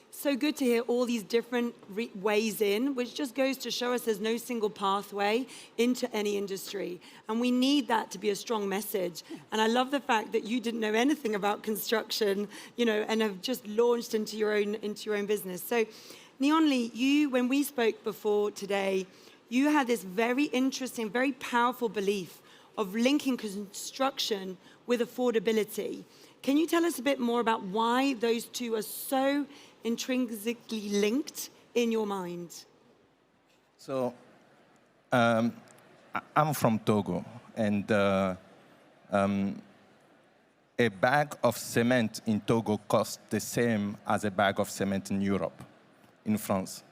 So good to hear all these different ways in, which just goes to show us there's no single pathway into any industry. And we need that to be a strong message. And I love the fact that you didn't know anything about construction, and have just launched into your own business. So, Gnanli, when we spoke before today, you had this very interesting, very powerful belief of linking construction with affordability. Can you tell us a bit more about why those two are so intrinsically linked in your mind? So, I'm from Togo, and a bag of cement in Togo costs the same as a bag of cement in Europe, in France.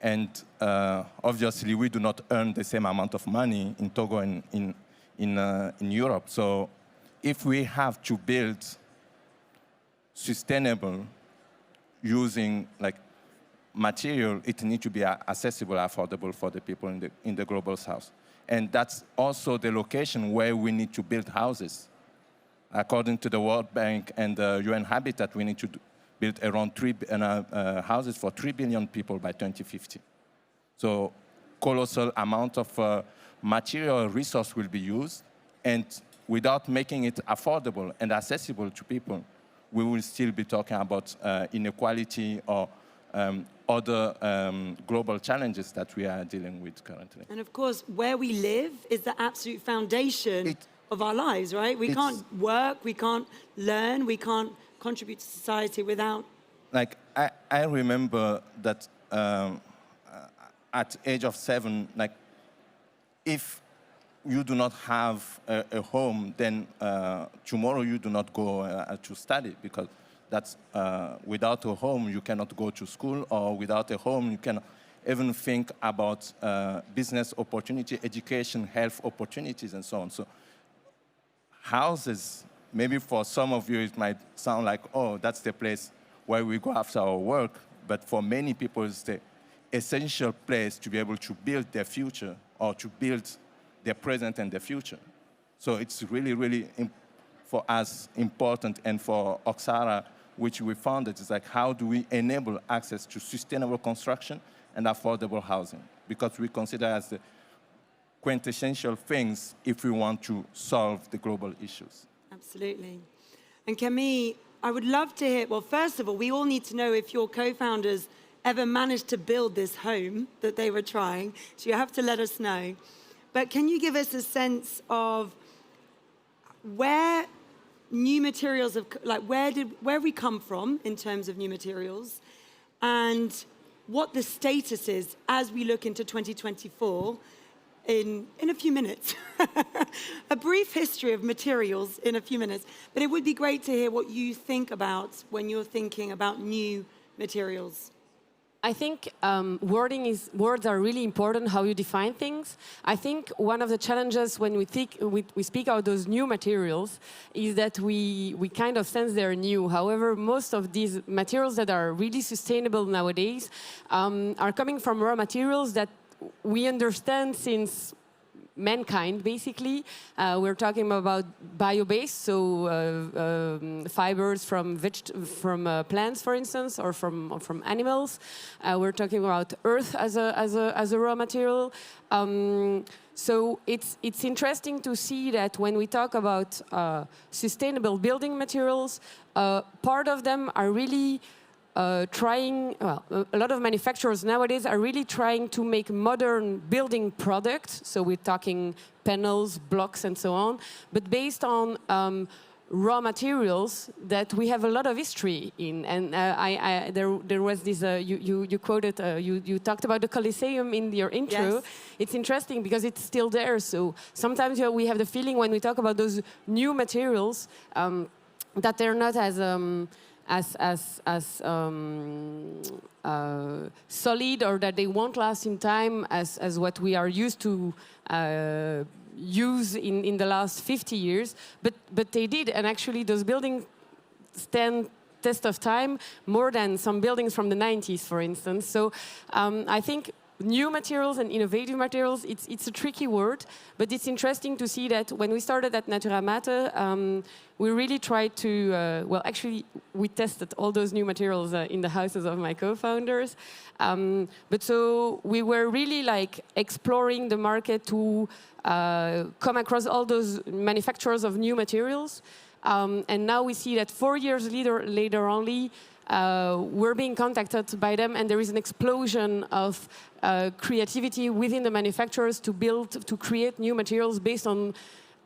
And obviously, we do not earn the same amount of money in Togo and in Europe. So if we have to build sustainable using material, it needs to be accessible, affordable for the people in the global south. And that's also the location where we need to build houses. According to the World Bank and the UN Habitat, we need to build around houses for 3 billion people by 2050. So colossal amount of material resource will be used, and without making it affordable and accessible to people, we will still be talking about inequality or other global challenges that we are dealing with currently. And of course, where we live is the absolute foundation of our lives, right? We can't work, we can't learn, we can't contribute to society without... Like, I remember that at age of 7, like, if you do not have a home, then tomorrow you do not go to study, because that's without a home you cannot go to school, or without a home you cannot even think about business opportunity, education, health opportunities, and so on. So houses, maybe for some of you it might sound like, oh, that's the place where we go after our work, but for many people it's the essential place to be able to build their future, or to build their present and their future. So it's really, really, for us, important, and for Oxara, which we founded, is like, how do we enable access to sustainable construction and affordable housing? Because we consider as the quintessential things if we want to solve the global issues. Absolutely. And Camille, I would love to hear, well, first of all, we all need to know if your co-founders ever managed to build this home that they were trying, so you have to let us know. But can you give us a sense of where new materials have, like where we come from in terms of new materials, and what the status is as we look into 2024 in a few minutes. A brief history of materials in a few minutes. But it would be great to hear what you think about when you're thinking about new materials. I think words are really important, how you define things. I think one of the challenges when we speak about those new materials is that we kind of sense they're new. However, most of these materials that are really sustainable nowadays are coming from raw materials that we understand since mankind, basically. We're talking about bio-based, so fibers from plants, for instance, or from animals. We're talking about earth as a raw material. So it's interesting to see that when we talk about sustainable building materials, part of them are really a lot of manufacturers nowadays are really trying to make modern building products. So we're talking panels, blocks, and so on, but based on raw materials that we have a lot of history in. And there was this, you quoted, you talked about the Colosseum in your intro. Yes. It's interesting because it's still there. So sometimes we have the feeling when we talk about those new materials that they're not as solid, or that they won't last in time as what we are used to use in the last 50 years. But they did, and actually those buildings stand test of time more than some buildings from the 90s, for instance. So I think new materials and innovative materials, it's a tricky word, but it's interesting to see that when we started at Natura, we really tried to, well, actually, we tested all those new materials in the houses of my co-founders. But so we were really like exploring the market to come across all those manufacturers of new materials. And now we see that 4 years later only, we're being contacted by them, and there is an explosion of creativity within the manufacturers to create new materials based on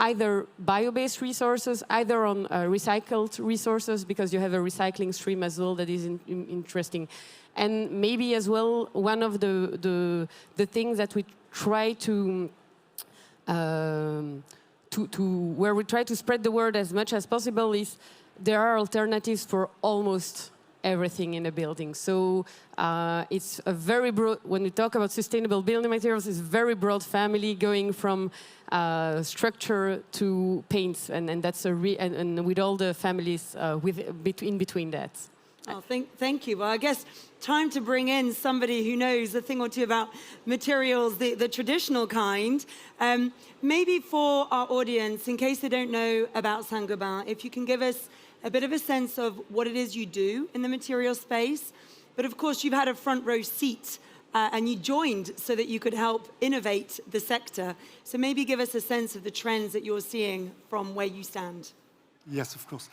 either bio-based resources, either on recycled resources, because you have a recycling stream as well that is interesting. And maybe as well, one of the things that we try to where we try to spread the word as much as possible is there are alternatives for almost everything in a building. So it's a very broad, when we talk about sustainable building materials, it's a very broad family going from structure to paints, and that's and with all the families in between that. Oh, thank you. Well, I guess time to bring in somebody who knows a thing or two about materials, the traditional kind. Maybe for our audience, in case they don't know about Saint-Gobain, if you can give us a bit of a sense of what it is you do in the material space. But of course, you've had a front row seat and you joined so that you could help innovate the sector. So maybe give us a sense of the trends that you're seeing from where you stand. Yes, of course.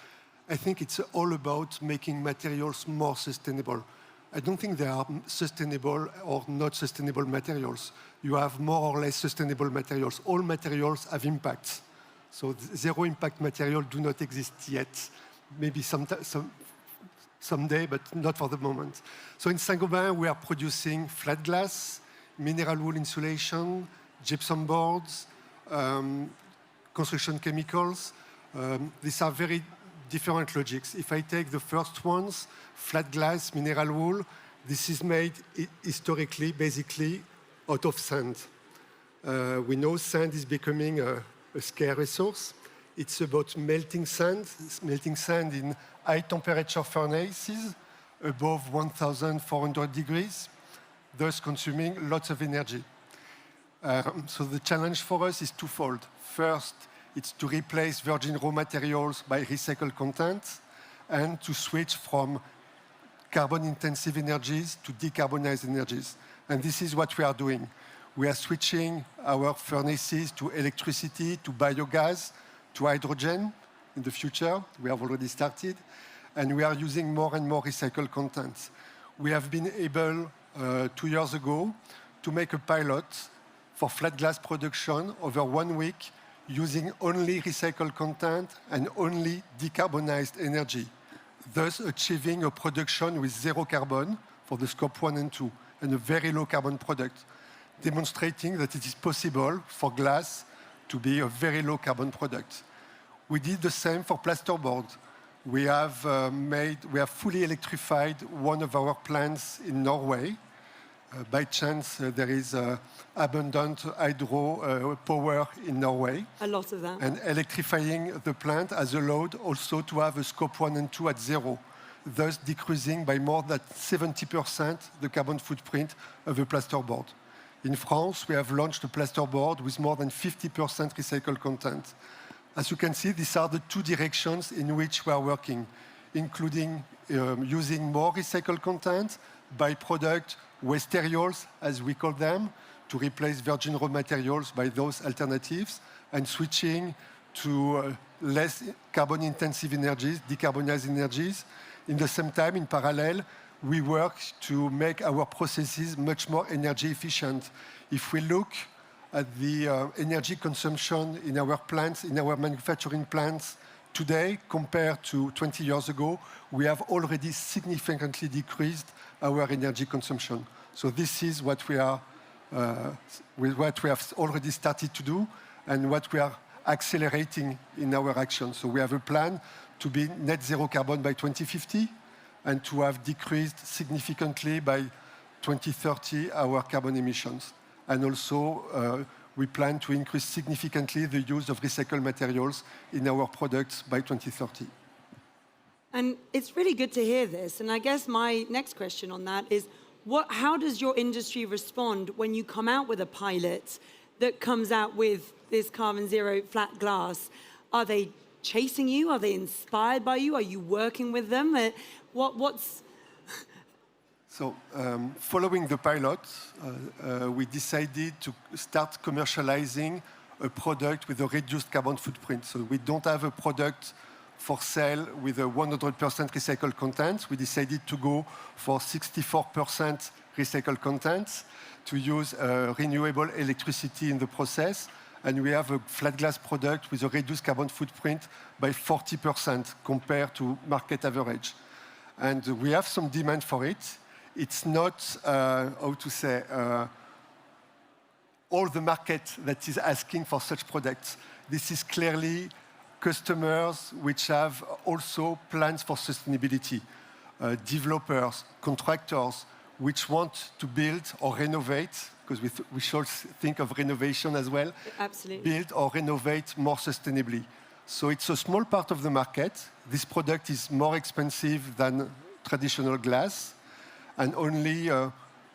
I think it's all about making materials more sustainable. I don't think there are sustainable or not sustainable materials. You have more or less sustainable materials. All materials have impacts. So zero impact materials do not exist yet. Maybe someday, but not for the moment. So in Saint-Gobain, we are producing flat glass, mineral wool insulation, gypsum boards, construction chemicals. These are very different logics. If I take the first ones, flat glass, mineral wool, this is made historically, basically, out of sand. We know sand is becoming a scarce resource. It's about melting sand in high temperature furnaces above 1,400 degrees, thus consuming lots of energy. So the challenge for us is twofold. First, it's to replace virgin raw materials by recycled content and to switch from carbon-intensive energies to decarbonized energies. And this is what we are doing. We are switching our furnaces to electricity, to biogas, to hydrogen in the future. We have already started. And we are using more and more recycled content. We have been able, 2 years ago, to make a pilot for flat glass production over 1 week using only recycled content and only decarbonized energy, thus achieving a production with zero carbon for the scope 1 and 2, and a very low carbon product, demonstrating that it is possible for glass to be a very low carbon product. We did the same for plasterboard. We have fully electrified one of our plants in Norway. By chance, there is abundant hydro power in Norway. A lot of that. And electrifying the plant has allowed also to have a scope 1 and 2 at zero, thus decreasing by more than 70% the carbon footprint of a plasterboard. In France, we have launched a plasterboard with more than 50% recycled content. As you can see, these are the two directions in which we are working, including using more recycled content, byproduct, wasteariols, as we call them, to replace virgin raw materials by those alternatives, and switching to less carbon-intensive energies, decarbonized energies. In the same time, in parallel, we work to make our processes much more energy efficient. If we look at the energy consumption in our plants, in our manufacturing plants today, compared to 20 years ago, we have already significantly decreased our energy consumption. So this is what we are, what we have already started to do, and what we are accelerating in our action. So we have a plan to be net zero carbon by 2050, and to have decreased significantly by 2030 our carbon emissions. And also, we plan to increase significantly the use of recycled materials in our products by 2030. And it's really good to hear this. And I guess my next question on that is, how does your industry respond when you come out with a pilot that comes out with this carbon zero flat glass? Are they chasing you? Are they inspired by you? Are you working with them? What's... So, following the pilot, we decided to start commercializing a product with a reduced carbon footprint. So we don't have a product for sale with a 100% recycled content. We decided to go for 64% recycled content, to use renewable electricity in the process. And we have a flat glass product with a reduced carbon footprint by 40% compared to market average. And we have some demand for it. It's not, how to say, all the market that is asking for such products. This is clearly customers which have also plans for sustainability, developers, contractors, which want to build or renovate, because we should think of renovation as well. Absolutely. Build or renovate more sustainably. So it's a small part of the market. This product is more expensive than traditional glass, and only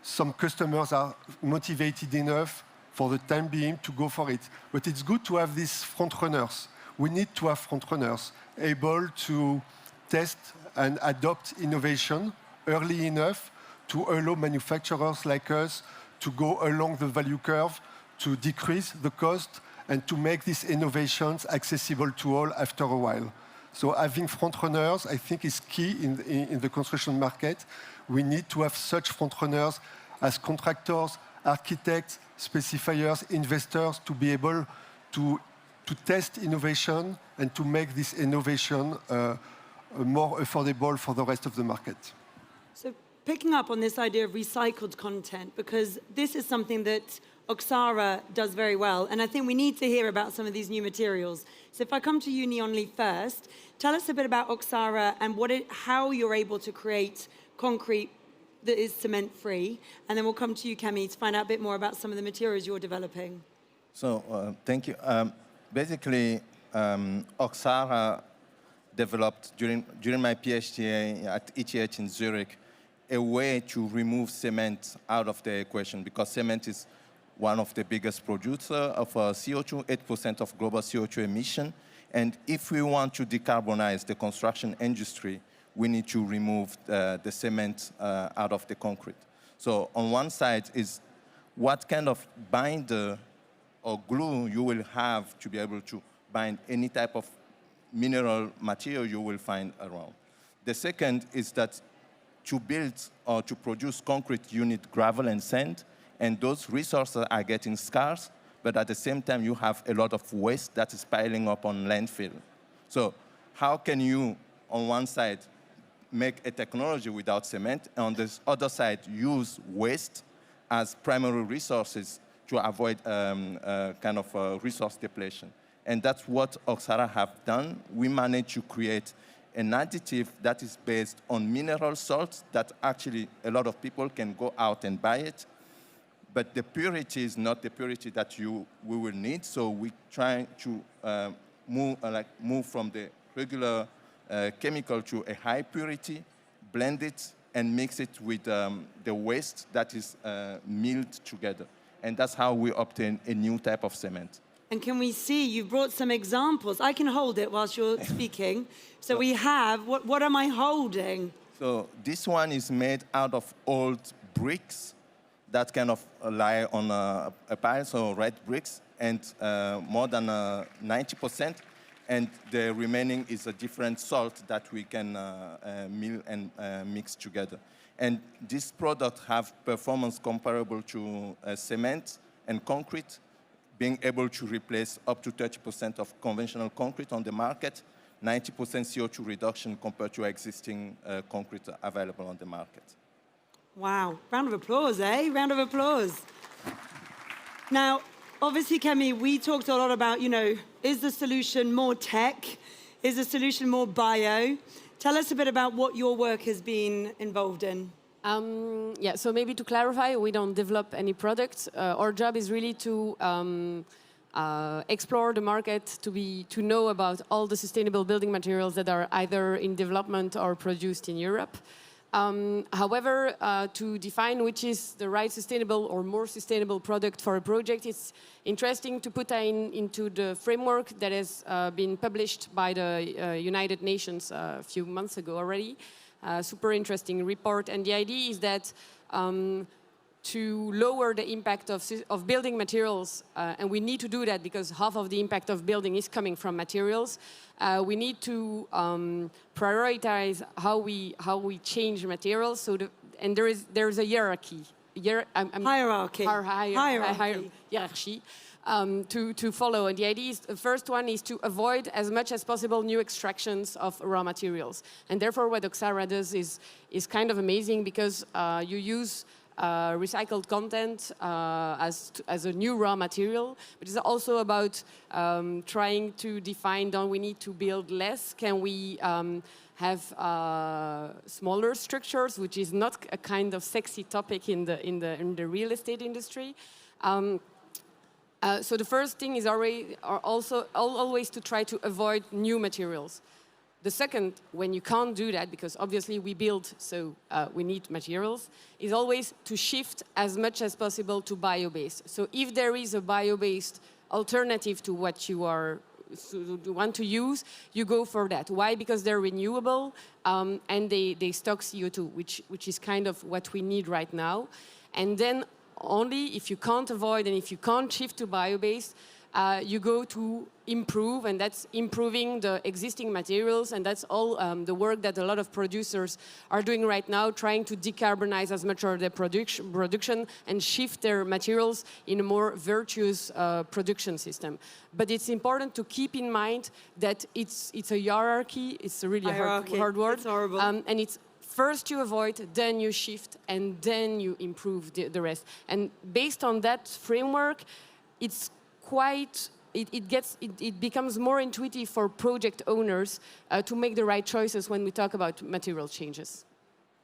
some customers are motivated enough for the time being to go for it. But it's good to have these front runners. We need to have front runners able to test and adopt innovation early enough to allow manufacturers like us to go along the value curve, to decrease the cost, and to make these innovations accessible to all after a while. So having front runners, I think, is key in the construction market. We need to have such front runners as contractors, architects, specifiers, investors, to be able to test innovation and to make this innovation more affordable for the rest of the market. So picking up on this idea of recycled content, because this is something that Oxara does very well, and I think we need to hear about some of these new materials. So if I come to you, Gnanli, first, tell us a bit about Oxara and how you're able to create concrete that is cement-free, and then we'll come to you, Camille, to find out a bit more about some of the materials you're developing. So, thank you. Basically, Oxara developed during my PhD at ETH in Zurich a way to remove cement out of the equation, because cement is one of the biggest producers of CO2, 8% of global CO2 emission. And if we want to decarbonize the construction industry, we need to remove the cement out of the concrete. So on one side is what kind of binder or glue you will have to be able to bind any type of mineral material you will find around. The second is that to build or to produce concrete, you need gravel and sand, and those resources are getting scarce, but at the same time, you have a lot of waste that is piling up on landfill. So how can you, on one side, make a technology without cement, and on the other side, use waste as primary resources to avoid kind of resource depletion? And that's what Oxara have done. We managed to create an additive that is based on mineral salts that actually a lot of people can go out and buy it. But the purity is not the purity that we will need. So we try to move from the regular chemical to a high purity, blend it, and mix it with the waste that is milled together. And that's how we obtain a new type of cement. And can we see, you've brought some examples. I can hold it whilst you're speaking. So we have, what am I holding? So this one is made out of old bricks that kind of lie on a pile, so red bricks, and more than 90%. And the remaining is a different salt that we can mill and mix together. And this product have performance comparable to cement and concrete, being able to replace up to 30% of conventional concrete on the market, 90% CO2 reduction compared to existing concrete available on the market. Wow, round of applause, eh? Round of applause. Now, obviously, Camille, we talked a lot about, is the solution more tech? Is the solution more bio? Tell us a bit about what your work has been involved in. Yeah, so maybe to clarify, we don't develop any products. Our job is really to explore the market, to know about all the sustainable building materials that are either in development or produced in Europe. However, to define which is the right sustainable or more sustainable product for a project, it's interesting to put into the framework that has been published by the United Nations a few months ago already. Super interesting report. And the idea is that to lower the impact of building materials, and we need to do that because half of the impact of building is coming from materials, we need to prioritize how we change materials. So and there's a hierarchy. Hierarchy to follow. And the idea is, the first one is to avoid as much as possible new extractions of raw materials. And therefore, what Oxara does is kind of amazing, because you use recycled content as a new raw material, but it's also about trying to define, don't we need to build less? Can we have smaller structures, which is not a kind of sexy topic in the real estate industry. So the first thing is always to try to avoid new materials. The second, when you can't do that, because obviously we build, so we need materials, is always to shift as much as possible to bio-based. So if there is a bio-based alternative to what you are want to use, you go for that. Why? Because they're renewable and they stock CO2, which is kind of what we need right now. And then only if you can't avoid and if you can't shift to bio-based, you go to improve, and that's improving the existing materials, and that's all the work that a lot of producers are doing right now, trying to decarbonize as much of their production and shift their materials in a more virtuous production system. But it's important to keep in mind that it's a hierarchy, it's a really hard word. It's horrible. And it's first you avoid, then you shift, and then you improve the rest. And based on that framework, it's quite, it becomes more intuitive for project owners to make the right choices when we talk about material changes.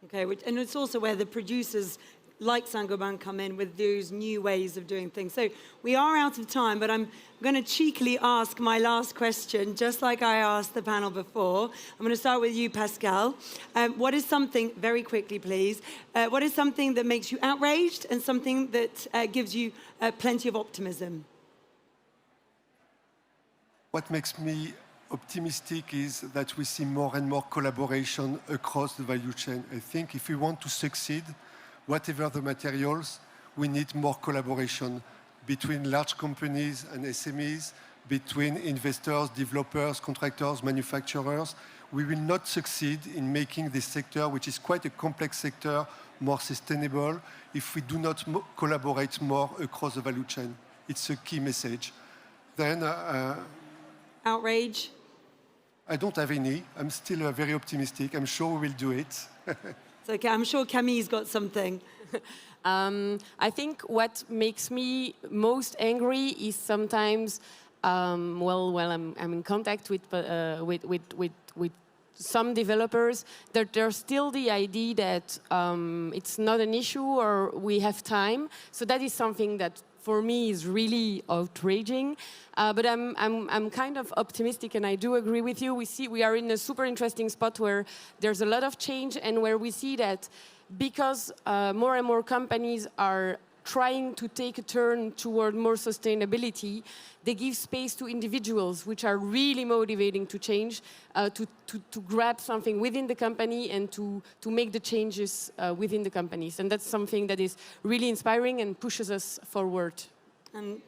Okay, and it's also where the producers like Saint-Gobain come in with those new ways of doing things. So we are out of time, but I'm going to cheekily ask my last question, just like I asked the panel before. I'm going to start with you, Pascal. What is something, very quickly please, what is something that makes you outraged and something that gives you plenty of optimism? What makes me optimistic is that we see more and more collaboration across the value chain. I think if we want to succeed, whatever the materials, we need more collaboration between large companies and SMEs, between investors, developers, contractors, manufacturers. We will not succeed in making this sector, which is quite a complex sector, more sustainable if we do not collaborate more across the value chain. It's a key message. Then, outrage? I don't have any. I'm still very optimistic. I'm sure we will do it. It's okay. I'm sure Camille's got something. I think what makes me most angry is sometimes, I'm in contact with some developers, that there's still the idea that it's not an issue or we have time. So that is something that for me is really outraging, but I'm kind of optimistic, and I do agree with you. We are in a super interesting spot where there's a lot of change, and where we see that because more and more companies are trying to take a turn toward more sustainability, they give space to individuals, which are really motivating to change, to grab something within the company and to make the changes within the companies. And that's something that is really inspiring and pushes us forward. And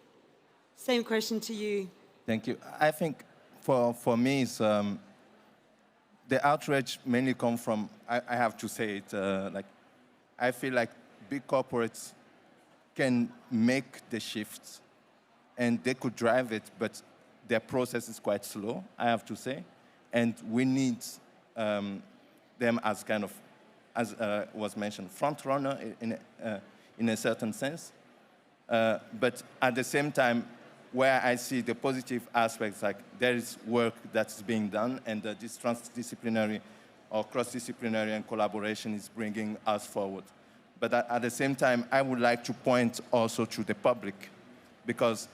same question to you. Thank you. I think for me, it's, the outrage mainly comes from, I have to say it, like, I feel like big corporates can make the shifts and they could drive it, but their process is quite slow, I have to say. And we need them as kind of, as was mentioned, front runner in a certain sense. But at the same time, where I see the positive aspects, like there is work that's being done, and this transdisciplinary or cross-disciplinary and collaboration is bringing us forward. But at the same time, I would like to point also to the public, because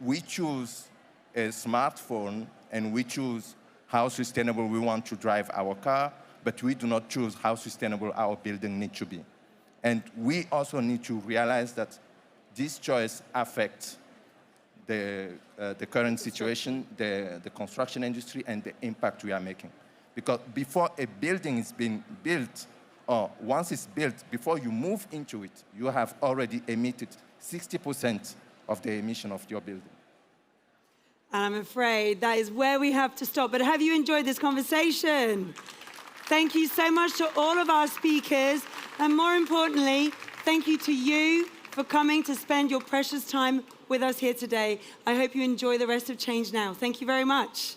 we choose a smartphone and we choose how sustainable we want to drive our car, but we do not choose how sustainable our building needs to be. And we also need to realize that this choice affects the current situation, the construction industry, and the impact we are making. Because before a building is being built, or once it's built, before you move into it, you have already emitted 60% of the emission of your building. And I'm afraid that is where we have to stop. But have you enjoyed this conversation? Thank you so much to all of our speakers. And more importantly, thank you to you for coming to spend your precious time with us here today. I hope you enjoy the rest of Change Now. Thank you very much.